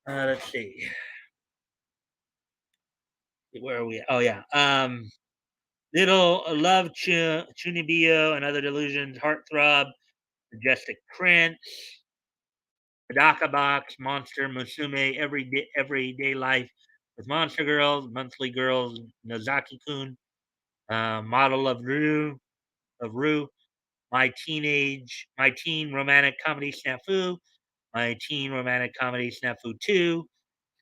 Let's see. Where are we? Oh yeah. Little Love Chunibyo and Other Delusions, Heartthrob, Majestic Prince, Hadaka Box, Monster Musume, Everyday Life with Monster Girls, Monthly Girls, Nozaki Kun, Model of Rue, My Teen Romantic Comedy Snafu, My Teen Romantic Comedy Snafu 2,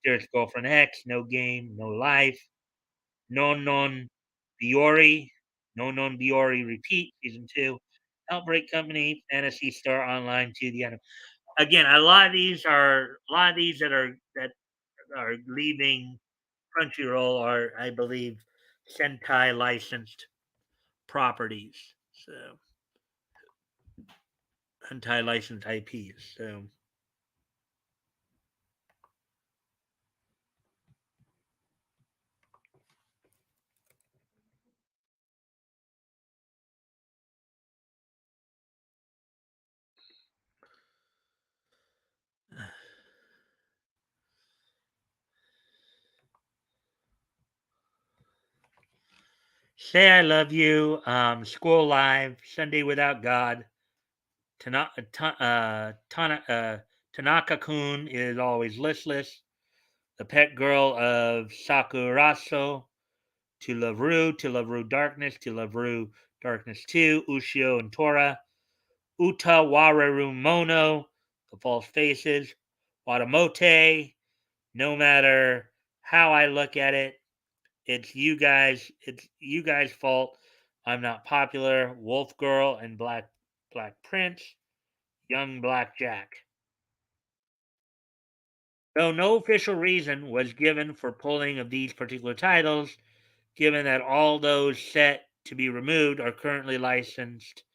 Serious Girlfriend X, No Game, No Life, Non Non Biori, No Non Biori Repeat, Season 2, Outbreak Company, Fantasy Star Online to the end. Again, a lot of these that are leaving Crunchyroll are, I believe, Sentai licensed properties. So Sentai licensed IPs. So Say I Love You, School Live, Sunday Without God, Tanaka Kun is always listless, The Pet Girl of Sakuraso, To Love Ru Darkness, To Love Ru Darkness 2, Ushio and Tora, Uta Wararu Mono, The False Faces, Watamote, no matter how I look at it, it's you guys' fault. I'm not popular. Wolf Girl and Black Prince, Young Black Jack. Though no official reason was given for pulling of these particular titles, given that all those set to be removed are currently licensed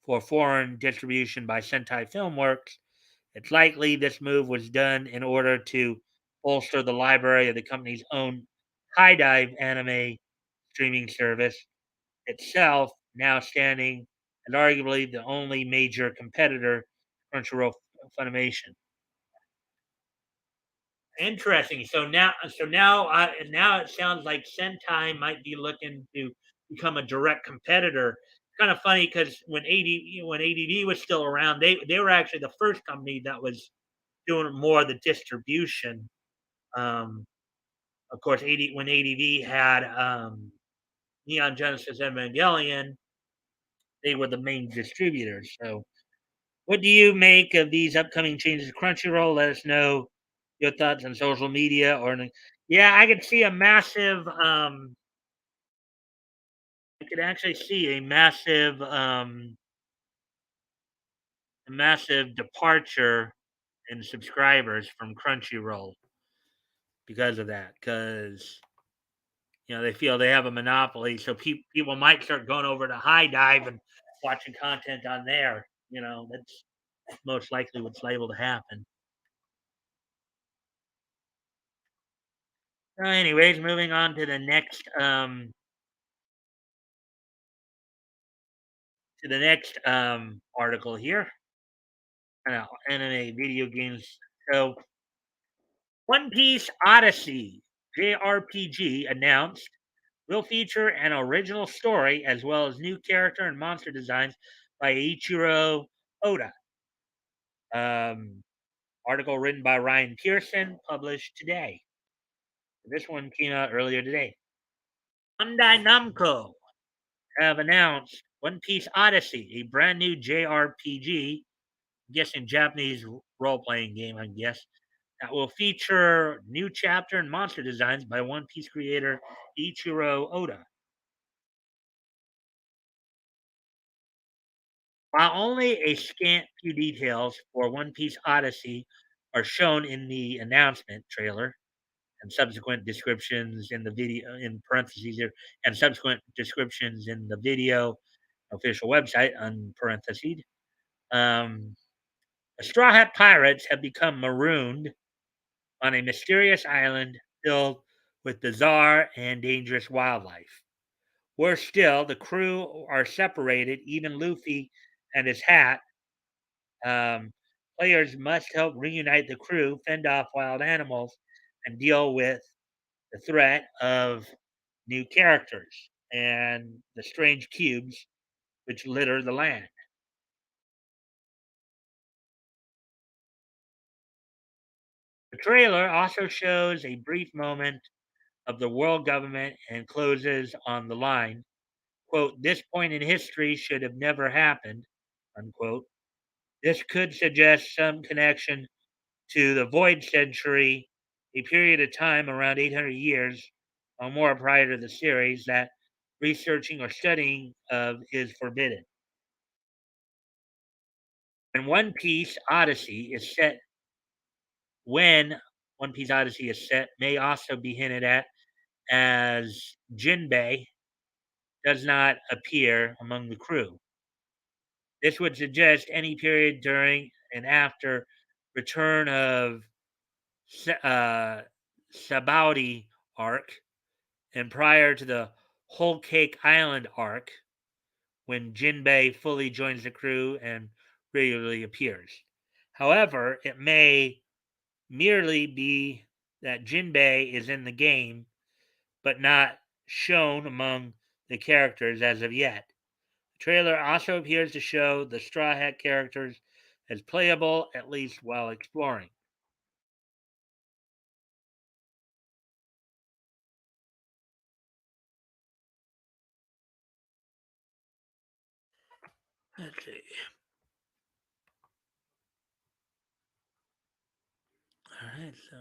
for foreign distribution by Sentai Filmworks, it's likely this move was done in order to bolster the library of the company's own High Dive anime streaming service itself, now standing as arguably the only major competitor to Crunchyroll Funimation. Interesting. Now it sounds like Sentai might be looking to become a direct competitor. Kind of funny because when ADV was still around, they were actually the first company that was doing more of the distribution. Um, of course, when ADV had Neon Genesis Evangelion, they were the main distributors. So, what do you make of these upcoming changes to Crunchyroll? Let us know your thoughts on social media yeah, I could see a massive I could actually see a massive departure in subscribers from Crunchyroll because of that. Because they feel they have a monopoly, so people might start going over to High Dive and watching content on there. That's most likely what's liable to happen. So anyways, moving on to the next article here. Anime video games. So One Piece Odyssey JRPG announced will feature an original story as well as new character and monster designs by Ichiro Oda. Um, Article written by Ryan Pearson, published today. This one came out earlier today. Bandai Namco have announced One Piece Odyssey, a brand new JRPG, I'm guessing Japanese role playing game, I guess, that will feature new chapter and monster designs by One Piece creator Ichiro Oda. While only a scant few details for One Piece Odyssey are shown in the announcement trailer and subsequent descriptions in the video, in parentheses here, and subsequent descriptions in the video official website on parentheses, um, the Straw Hat Pirates have become marooned on a mysterious island filled with bizarre and dangerous wildlife. Worse still, the crew are separated, even Luffy and his hat. Um, Players must help reunite the crew, fend off wild animals, and deal with the threat of new characters and the strange cubes which litter the land. The trailer also shows a brief moment of the world government and closes on the line, quote, "This point in history should have never happened," unquote. This could suggest some connection to the Void Century, a period of time around 800 years or more prior to the series that researching or studying of is forbidden. And when One Piece Odyssey is set, may also be hinted at as Jinbei does not appear among the crew. This would suggest any period during and after return of Sabaody arc and prior to the Whole Cake Island arc, when Jinbei fully joins the crew and regularly appears. However, it may merely be that Jinbei is in the game, but not shown among the characters as of yet. The trailer also appears to show the Straw Hat characters as playable, at least while exploring. Let's see. All right, so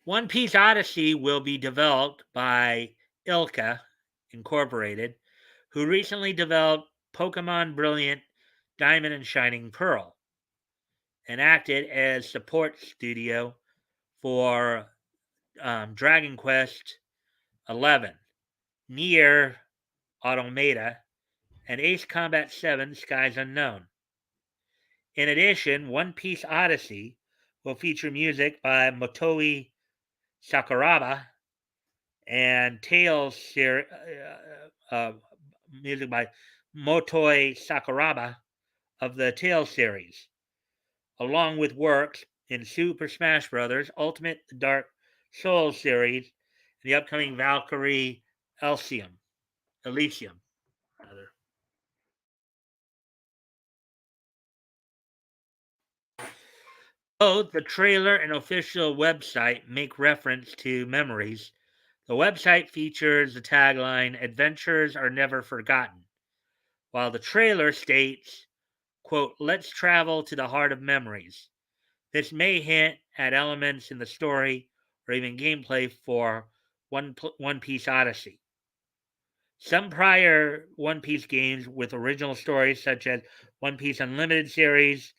One Piece Odyssey will be developed by Ilka Incorporated, who recently developed Pokemon Brilliant Diamond and Shining Pearl and acted as support studio for Dragon Quest 11, Nier Automata, and Ace Combat 7 Skies Unknown. In addition, One Piece Odyssey will feature music by Motoi Sakuraba and music by Motoi Sakuraba of the Tales series, along with works in Super Smash Bros., Ultimate Dark Souls series, and the upcoming Valkyrie Elysium. Rather. Both the trailer and official website make reference to memories. The website features the tagline, "Adventures are never forgotten," while the trailer states, quote, "Let's travel to the heart of memories." This may hint at elements in the story or even gameplay for One Piece Odyssey. Some prior One Piece games with original stories, such as One Piece Unlimited series,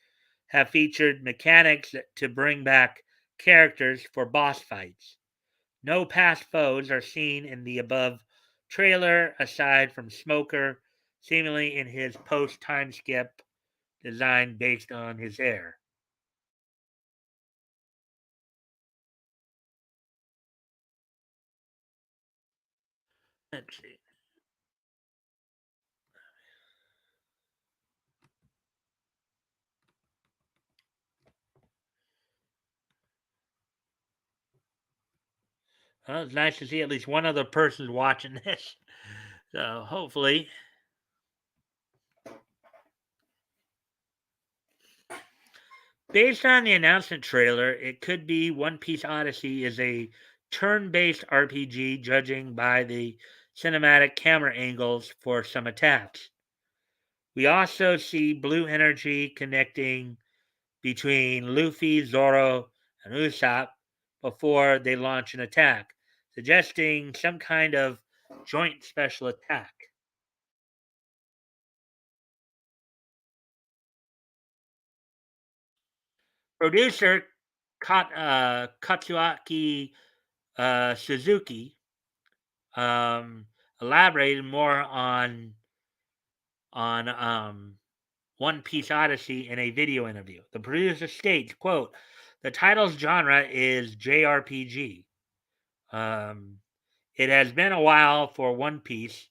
have featured mechanics to bring back characters for boss fights. No past foes are seen in the above trailer aside from Smoker, seemingly in his post time skip design based on his hair. Let's see. Well, it's nice to see at least one other person watching this. So hopefully, based on the announcement trailer, it could be One Piece Odyssey is a turn-based RPG, judging by the cinematic camera angles for some attacks. We also see blue energy connecting between Luffy, Zoro, and Usopp before they launch an attack, suggesting some kind of joint special attack. Producer Katsuaki Suzuki um, elaborated more on One Piece Odyssey in a video interview. The producer states, quote, The title's genre is JRPG. Um, it has been a while for One Piece.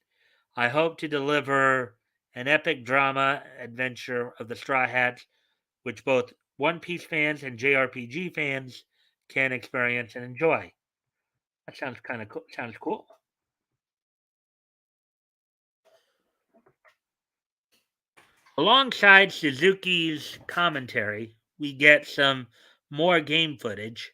I hope to deliver an epic drama adventure of the Straw Hats, which both One Piece fans and JRPG fans can experience and enjoy. That sounds kind of cool. Sounds cool. Alongside Suzuki's commentary, we get some more game footage.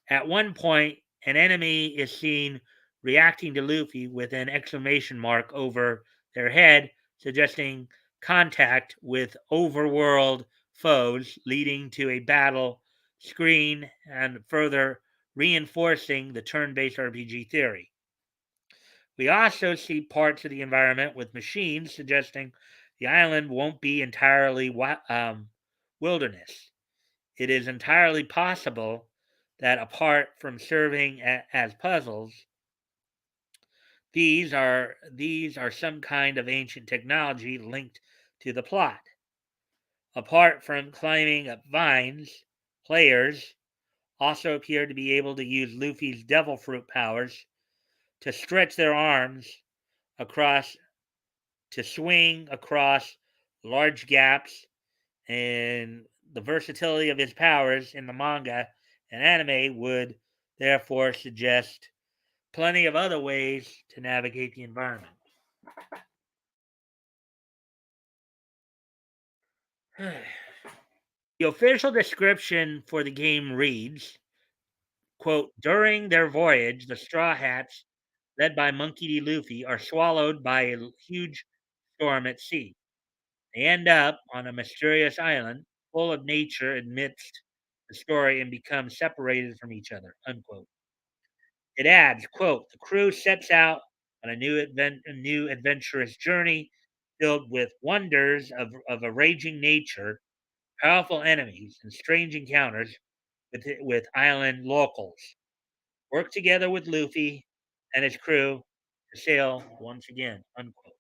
At one point, an enemy is seen reacting to Luffy with an exclamation mark over their head, suggesting contact with overworld foes, leading to a battle screen and further reinforcing the turn based RPG theory. We also see parts of the environment with machines, suggesting the island won't be entirely wilderness. It is entirely possible that apart from serving as puzzles, these are some kind of ancient technology linked to the plot. Apart from climbing up vines, players also appear to be able to use Luffy's devil fruit powers to stretch their arms across to swing across large gaps, and the versatility of his powers in the manga and anime would therefore suggest plenty of other ways to navigate the environment. The official description for the game reads, quote, during their voyage, the Straw Hats, led by Monkey D. Luffy, are swallowed by a huge storm at sea. They end up on a mysterious island full of nature amidst the story and become separated from each other, unquote. It adds, quote, the crew sets out on a new adventurous journey filled with wonders of a raging nature, powerful enemies, and strange encounters with island locals. Work together with Luffy and his crew to sail once again, unquote.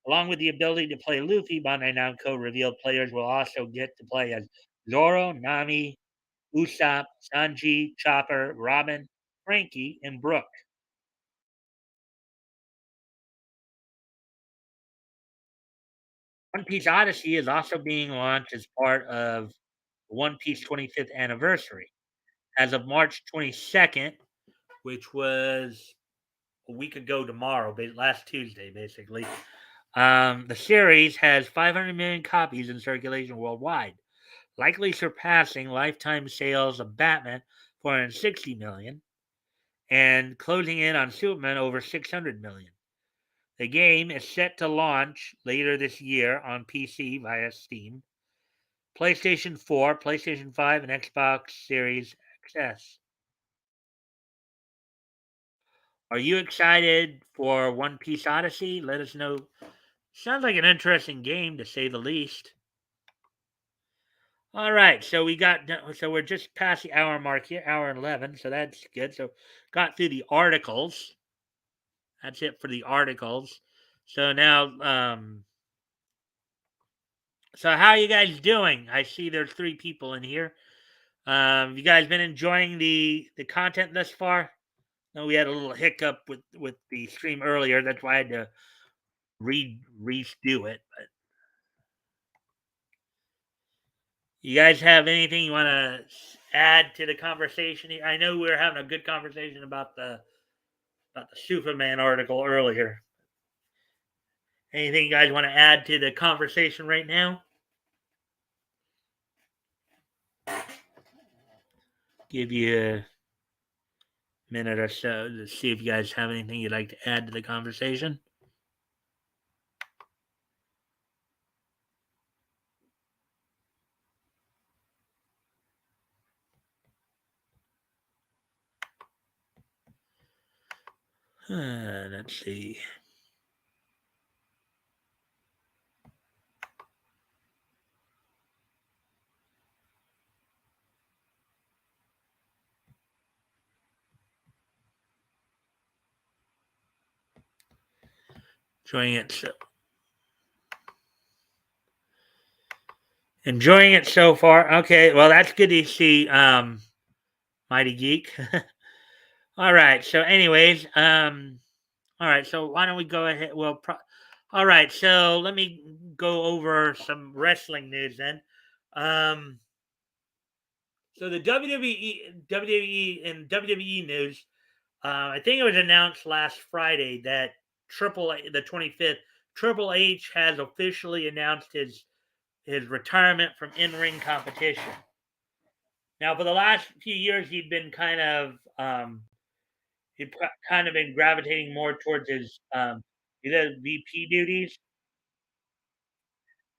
Along with the ability to play Luffy, Bandai Namco revealed players will also get to play as Zoro, Nami, Usopp, Sanji, Chopper, Robin, Frankie, and Brook. One Piece Odyssey is also being launched as part of One Piece 25th anniversary. As of March 22nd, which was a week ago tomorrow, last Tuesday, basically, the series has 500 million copies in circulation worldwide, likely surpassing lifetime sales of Batman 460 million and closing in on Superman over 600 million. The game is set to launch later this year on PC via Steam, PlayStation 4, PlayStation 5, and Xbox Series XS. Are you excited for One Piece Odyssey? Let us know. Sounds like an interesting game to say the least. All right, so we're just past the hour mark here, hour 11, so that's good. So got through the articles. That's it for the articles. So now so how are you guys doing? I see there's 3 people in here. You guys been enjoying the content thus far? No, we had a little hiccup with the stream earlier. That's why I had to redo it. But you guys have anything you want to add to the conversation? I know we were having a good conversation about the Superman article earlier. Anything you guys want to add to the conversation right now? Give you a minute or so to see if you guys have anything you'd like to add to the conversation. Let's see. Showing it. So Enjoying it so far. Okay, well that's good to see. Mighty Geek. All right. So, anyways, all right. So why don't we go ahead? All right. So let me go over some wrestling news then. Um, so the WWE and WWE news. I think it was announced last Friday that the 25th Triple H has officially announced his retirement from in ring competition. Now, for the last few years, kind of been gravitating more towards his either VP duties.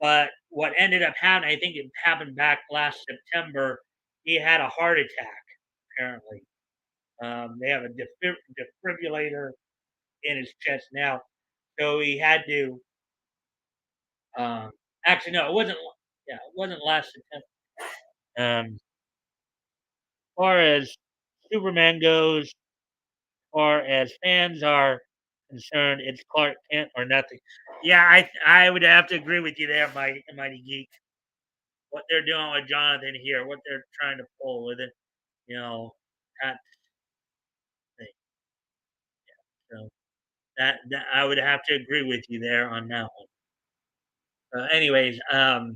But what ended up happening, I think it happened back last September. He had a heart attack. Apparently, they have a defibrillator in his chest now, so he had to. Um, Actually, no, it wasn't. Yeah, it wasn't last September. As far as Superman goes, far as fans are concerned, it's Clark Kent or nothing. Yeah, I would have to agree with you there, Mighty Geek. What they're doing with Jonathan here, what they're trying to pull with it, you know, that thing. So that I would have to agree with you there on that one. Anyways, yeah,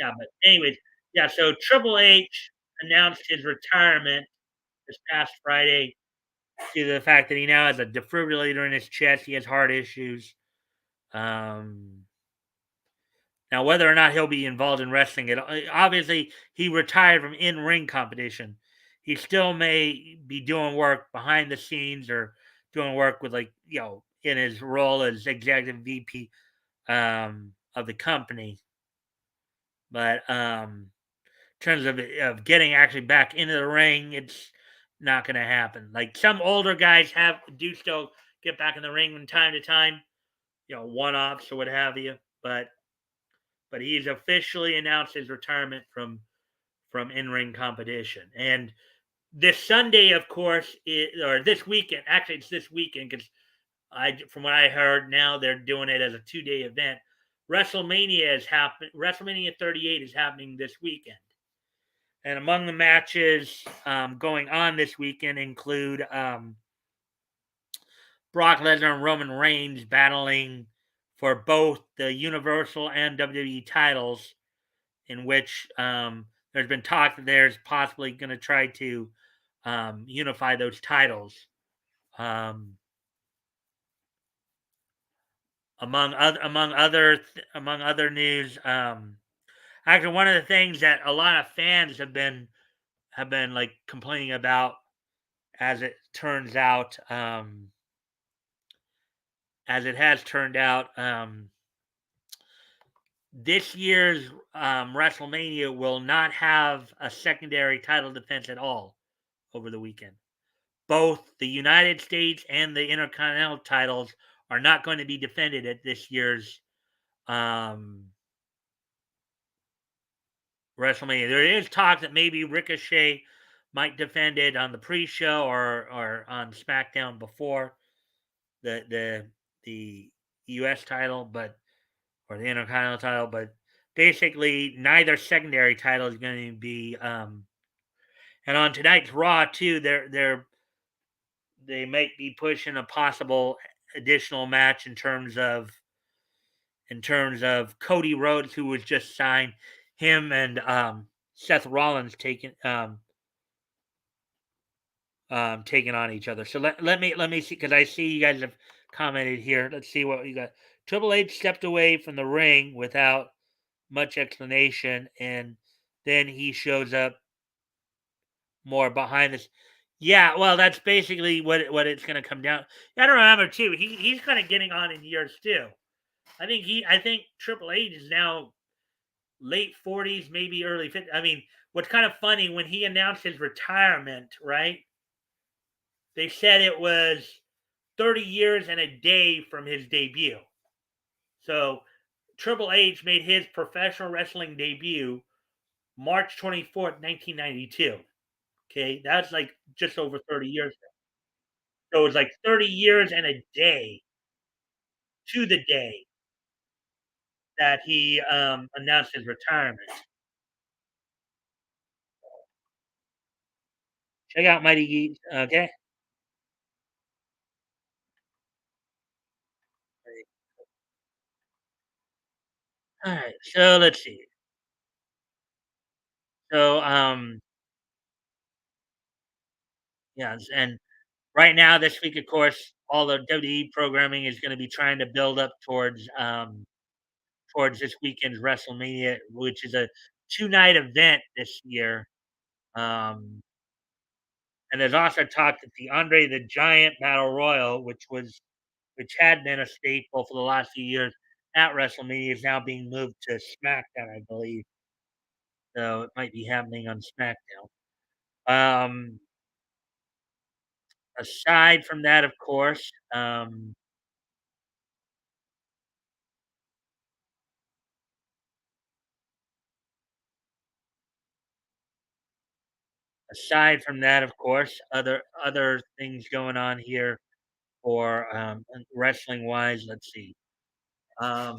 but anyways, yeah. So Triple H announced his retirement this past Friday due to the fact that he now has a defibrillator in his chest. He has heart issues. Um, Now, whether or not he'll be involved in wrestling, obviously he retired from in-ring competition. He still may be doing work behind the scenes or doing work with, like, in his role as executive VP of the company. But in terms of getting actually back into the ring, it's not going to happen. Like, some older guys do still get back in the ring from time to time, one-offs or what have you. But he's officially announced his retirement from in-ring competition. And this Sunday, of course, or this weekend. Actually, it's this weekend because from what I heard, now they're doing it as a 2-day event. WrestleMania 38 is happening this weekend, and among the matches going on this weekend include Brock Lesnar and Roman Reigns battling for both the Universal and WWE titles, in which there's been talk that there's possibly going to try to unify those titles. Um, among other news, actually one of the things that a lot of fans have been like complaining about, as it turns out, as it has turned out, this year's WrestleMania will not have a secondary title defense at all over the weekend. Both the United States and the Intercontinental titles are not going to be defended at this year's um, WrestleMania. There is talk that maybe Ricochet might defend it on the pre-show or on SmackDown before the U.S. title, or the Intercontinental title, but basically neither secondary title is going to be. And on tonight's Raw too, they might be pushing a possible additional match in terms of Cody Rhodes, who was just signed, him and Seth Rollins taking on each other. So let me see, because I see you guys have commented here. Let's see what we got. Triple H stepped away from the ring without much explanation, and then he shows up more behind this. Yeah, well, that's basically what it's going to come down. You got to remember too, he's kind of getting on in years too. I think Triple H is now late 40s, maybe early 50s. I mean, what's kind of funny, when he announced his retirement, right? They said it was 30 years and a day from his debut. So Triple H made his professional wrestling debut March 24th, 1992. Okay, that's like just over 30 years ago. So it was like 30 years and a day to the day. that he announced his retirement. Check out Mighty Geeks. Okay. All right. So let's see. So yeah, and right now this week, of course, all the WWE programming is going to be trying to build up towards this weekend's WrestleMania, which is a two-night event this year. Um, and there's also talk that the Andre the Giant Battle Royal, which had been a staple for the last few years at WrestleMania, is now being moved to SmackDown, I believe. So it might be happening on SmackDown. Um, aside from that, of course, other things going on here for wrestling wise. Let's see. Um,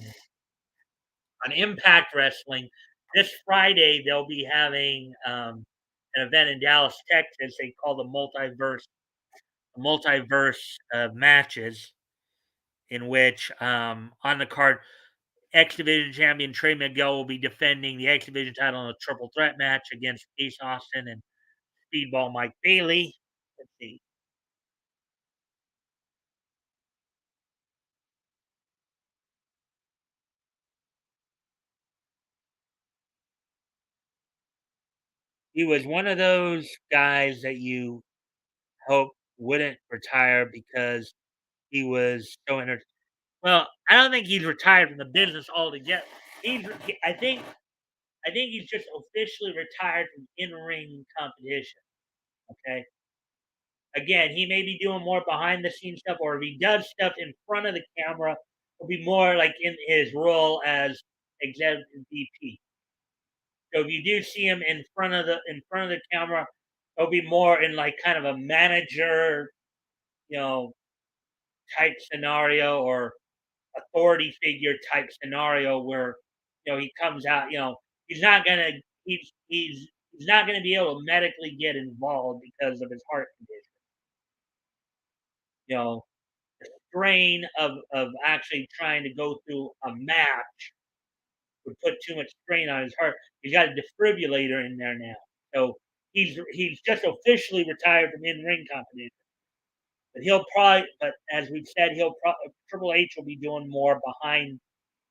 on Impact Wrestling, this Friday they'll be having an event in Dallas, Texas. They call the multiverse matches, in which on the card, X Division champion Trey Miguel will be defending the X Division title in a triple threat match against Ace Austin and Speedball Mike Bailey. Let's see. He was one of those guys that you hope wouldn't retire because he was so well, I don't think he's retired from the business altogether. He's I think he's just officially retired from in-ring competition. Okay. Again, he may be doing more behind the scenes stuff, or if he does stuff in front of the camera, it'll be more like in his role as executive VP. So if you do see him in front of the camera, it'll be more in like kind of a manager, you know, type scenario, or authority figure type scenario where he comes out. He's not gonna he's not gonna be able to medically get involved because of his heart condition. You know, the strain of actually trying to go through a match would put too much strain on his heart. He's got a defibrillator in there now, so he's just officially retired from in ring competition. But as we've said, Triple H will be doing more behind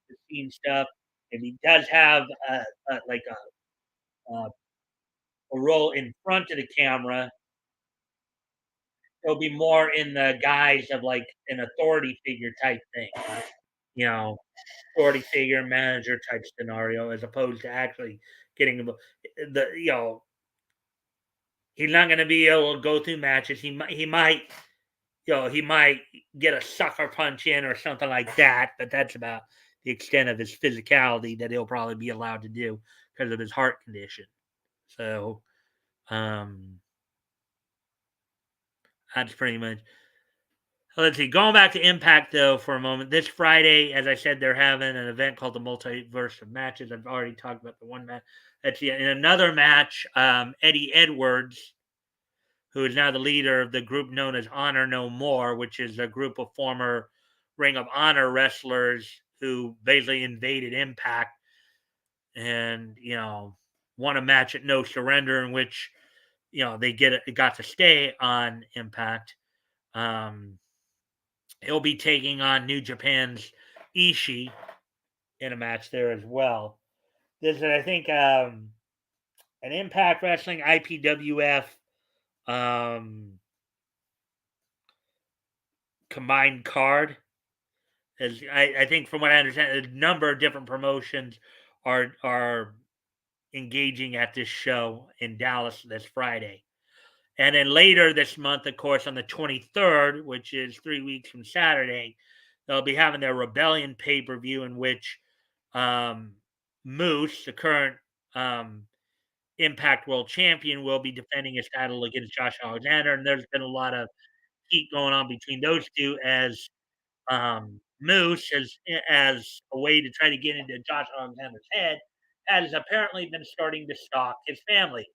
the scenes stuff. If he does have a a role in front of the camera, he'll be more in the guise of like an authority figure type thing. You know, authority figure, manager type scenario, as opposed to actually getting the he's not going to be able to go through matches. He might get a sucker punch in or something like that, but that's about the extent of his physicality that he'll probably be allowed to do because of his heart condition. So, um, that's pretty much. Let's see. Going back to Impact though for a moment. This Friday, as I said, they're having an event called the Multiverse of Matches. I've already talked about the one match. That's in another match. Eddie Edwards, who is now the leader of the group known as Honor No More, which is a group of former Ring of Honor wrestlers who basically invaded Impact and won a match at No Surrender, in which they got to stay on Impact. Um, he'll be taking on New Japan's Ishii in a match there as well. This is, I think, an Impact Wrestling IPWF um, combined card. As I think, from what I understand, a number of different promotions are engaging at this show in Dallas this Friday. And then later this month, of course, on the 23rd, which is 3 weeks from Saturday, they'll be having their Rebellion pay per view, in which um, Moose, the current Impact World Champion, will be defending his title against Josh Alexander. And there's been a lot of heat going on between those two, as Moose, as a way to try to get into Josh Alexander's head, has apparently been starting to stalk his family,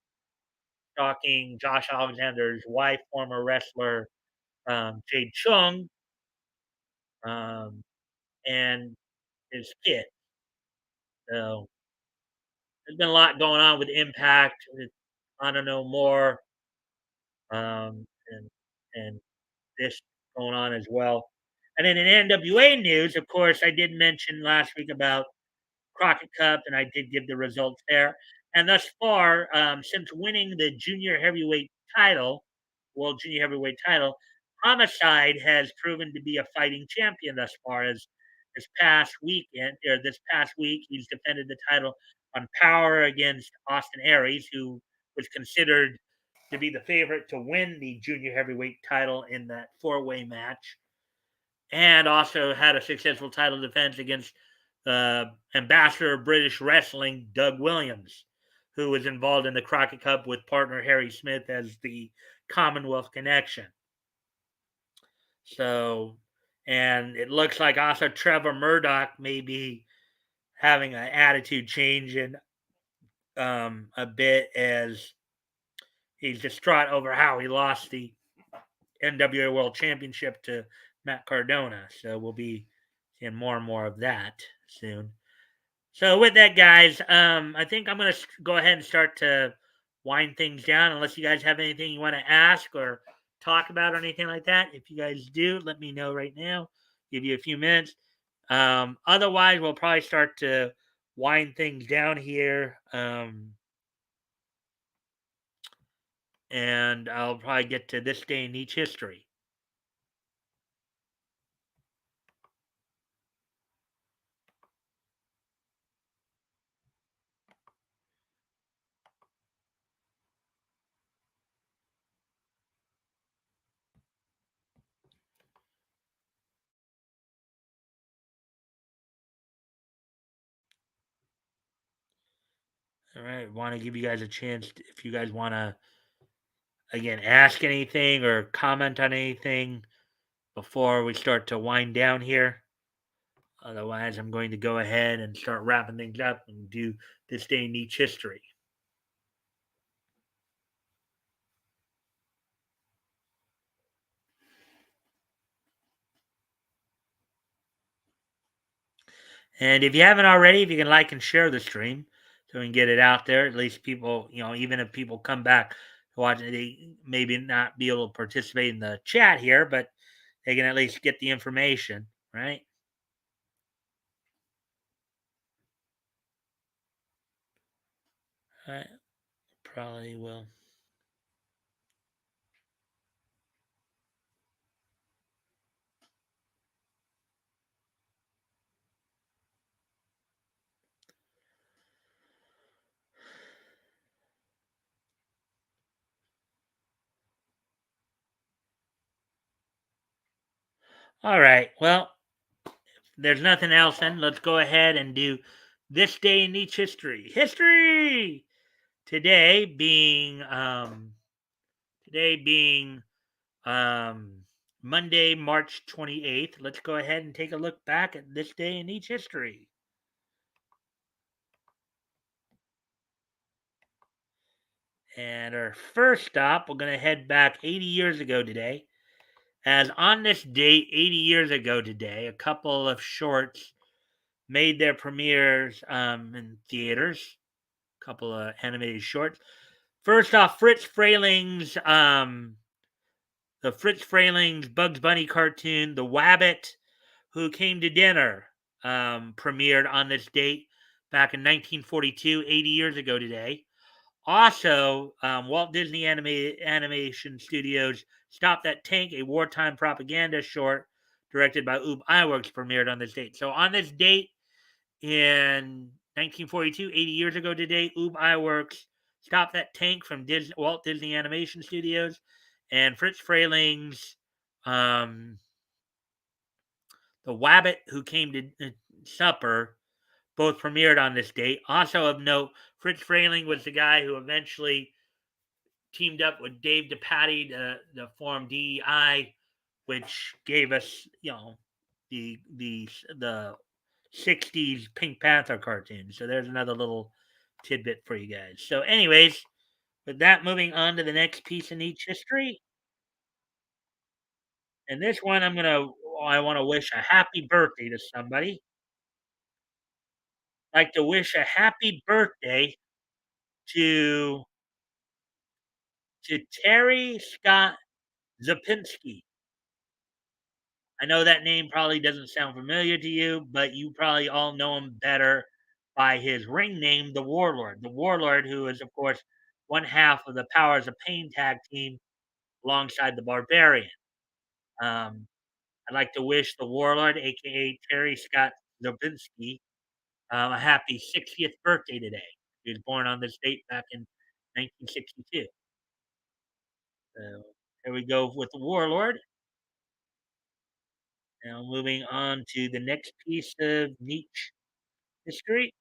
stalking Josh Alexander's wife, former wrestler Jade Chung, um, and his kid. So there's been a lot going on with Impact. I don't know more, and this going on as well. And then in NWA news, of course, I did mention last week about Crockett Cup, and I did give the results there. And thus far, since winning the junior heavyweight title, world junior heavyweight title, Homicide has proven to be a fighting champion thus far. As this past week, he's defended the title on Power against Austin Aries, who was considered to be the favorite to win the junior heavyweight title in that four-way match, and also had a successful title defense against ambassador of British wrestling, Doug Williams, who was involved in the Crockett Cup with partner Harry Smith as the Commonwealth Connection. So, and it looks like also Trevor Murdoch may be having an attitude change in a bit, as he's distraught over how he lost the NWA World Championship to Matt Cardona. So we'll be seeing more and more of that soon. So with that, guys, I think I'm gonna go ahead and start to wind things down. Unless you guys have anything you want to ask or talk about or anything like that. If you guys do, let me know right now. Give you a few minutes. Otherwise, we'll probably start to wind things down here. And I'll probably get to this day in each history. All right, want to give you guys a chance if you guys want to again ask anything or comment on anything before we start to wind down here. Otherwise, I'm going to go ahead and start wrapping things up and do this day in each history. And if you haven't already, if you can like and share the stream so we can get it out there, at least people, even if people come back to watch it, they maybe not be able to participate in the chat here, but they can at least get the information, right? I probably will. All right. Well, if there's nothing else, then let's go ahead and do this day in each history. History today being today being um Monday, March 28th. Let's go ahead and take a look back at this day in each history. And our first stop, we're going to head back 80 years ago today. As on this date, 80 years ago today, a couple of shorts made their premieres in theaters. A couple of animated shorts. First off, the Fritz Frayling's Bugs Bunny cartoon, The Wabbit Who Came to Dinner, premiered on this date back in 1942, 80 years ago today. Also, Walt Disney Animation Studios' Stop That Tank, a wartime propaganda short directed by Ub Iwerks, premiered on this date. So on this date in 1942, 80 years ago today, Ub Iwerks' Stop That Tank from Walt Disney Animation Studios and Fritz Frayling's The Wabbit Who Came to Supper both premiered on this date. Also of note, Fritz Frayling was the guy who eventually teamed up with Dave DePatie to form DEI, which gave us, the 60s Pink Panther cartoon. So there's another little tidbit for you guys. So, anyways, with that, moving on to the next piece in each history. And this one, I want to wish a happy birthday to somebody. I'd like to wish a happy birthday to Terry Scott Zapinski. I know that name probably doesn't sound familiar to you, but you probably all know him better by his ring name, the Warlord. The Warlord, who is, of course, one half of the Powers of Pain tag team alongside the Barbarian. Um, I'd like to wish the Warlord, aka Terry Scott Zabinski, a happy 60th birthday today. He was born on this date back in 1962. So here we go with the Warlord. Now moving on to the next piece of niche history.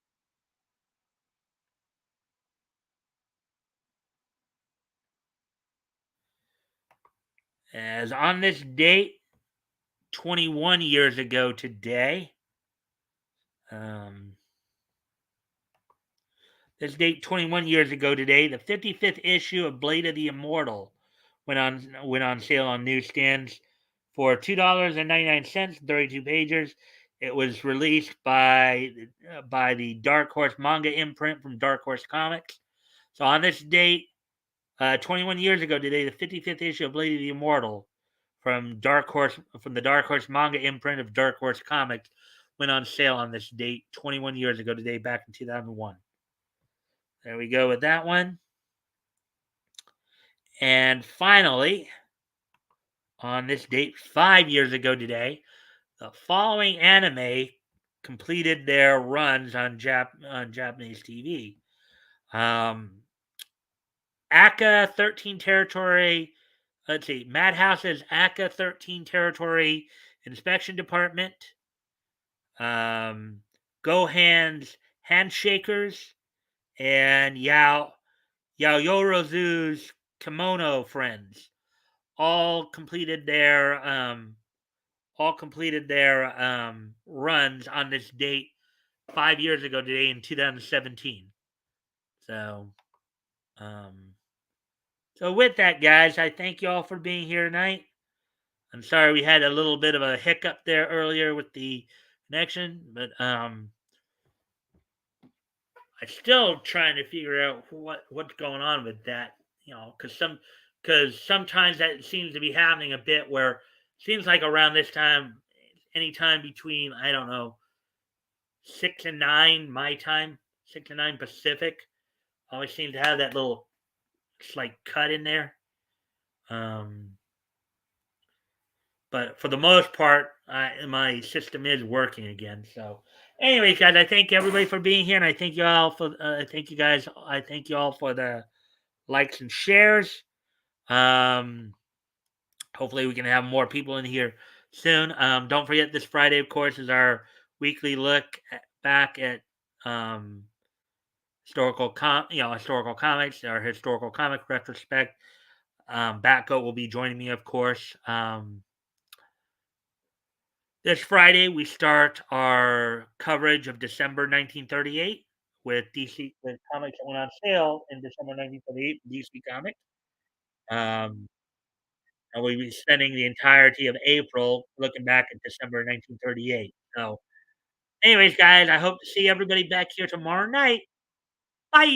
As on this date, 21 years ago today, um, this date 21 years ago today, the 55th issue of Blade of the Immortal went on sale on newsstands for $2.99, 32 pages. It was released by the Dark Horse manga imprint from Dark Horse Comics. So on this date, 21 years ago today, the 55th issue of Blade of the Immortal from the Dark Horse manga imprint of Dark Horse Comics went on sale on this date 21 years ago today, back in 2001. There we go with that one. And finally, on this date 5 years ago today, the following anime completed their runs on Japanese TV. Um, Aka 13 Territory. Let's see, Madhouse's Aka 13 Territory Inspection Department. Gohan's Handshakers, and Yaoyorozu's Kimono Friends all completed their runs on this date 5 years ago today in 2017. So um, so with that, guys, I thank you all for being here tonight. I'm sorry we had a little bit of a hiccup there earlier with the connection, but I'm still trying to figure out what's going on with that. Because sometimes that seems to be happening a bit where it seems like around this time, anytime between I don't know 6 and 9 my time, 6 and 9 Pacific, I always seem to have that little slight cut in there. Um, but for the most part, my system is working again. So, anyways, guys, I thank everybody for being here, and I thank you all for. I thank you guys. I thank you all for the likes and shares. Um, hopefully, we can have more people in here soon. Don't forget, this Friday, of course, is our weekly look back at historical comics, our historical comic retrospect. Batgo will be joining me, of course. This Friday, we start our coverage of December 1938 with comics that went on sale in December 1938, DC Comics. Um, and we'll be spending the entirety of April looking back at December 1938. So, anyways, guys, I hope to see everybody back here tomorrow night. Bye.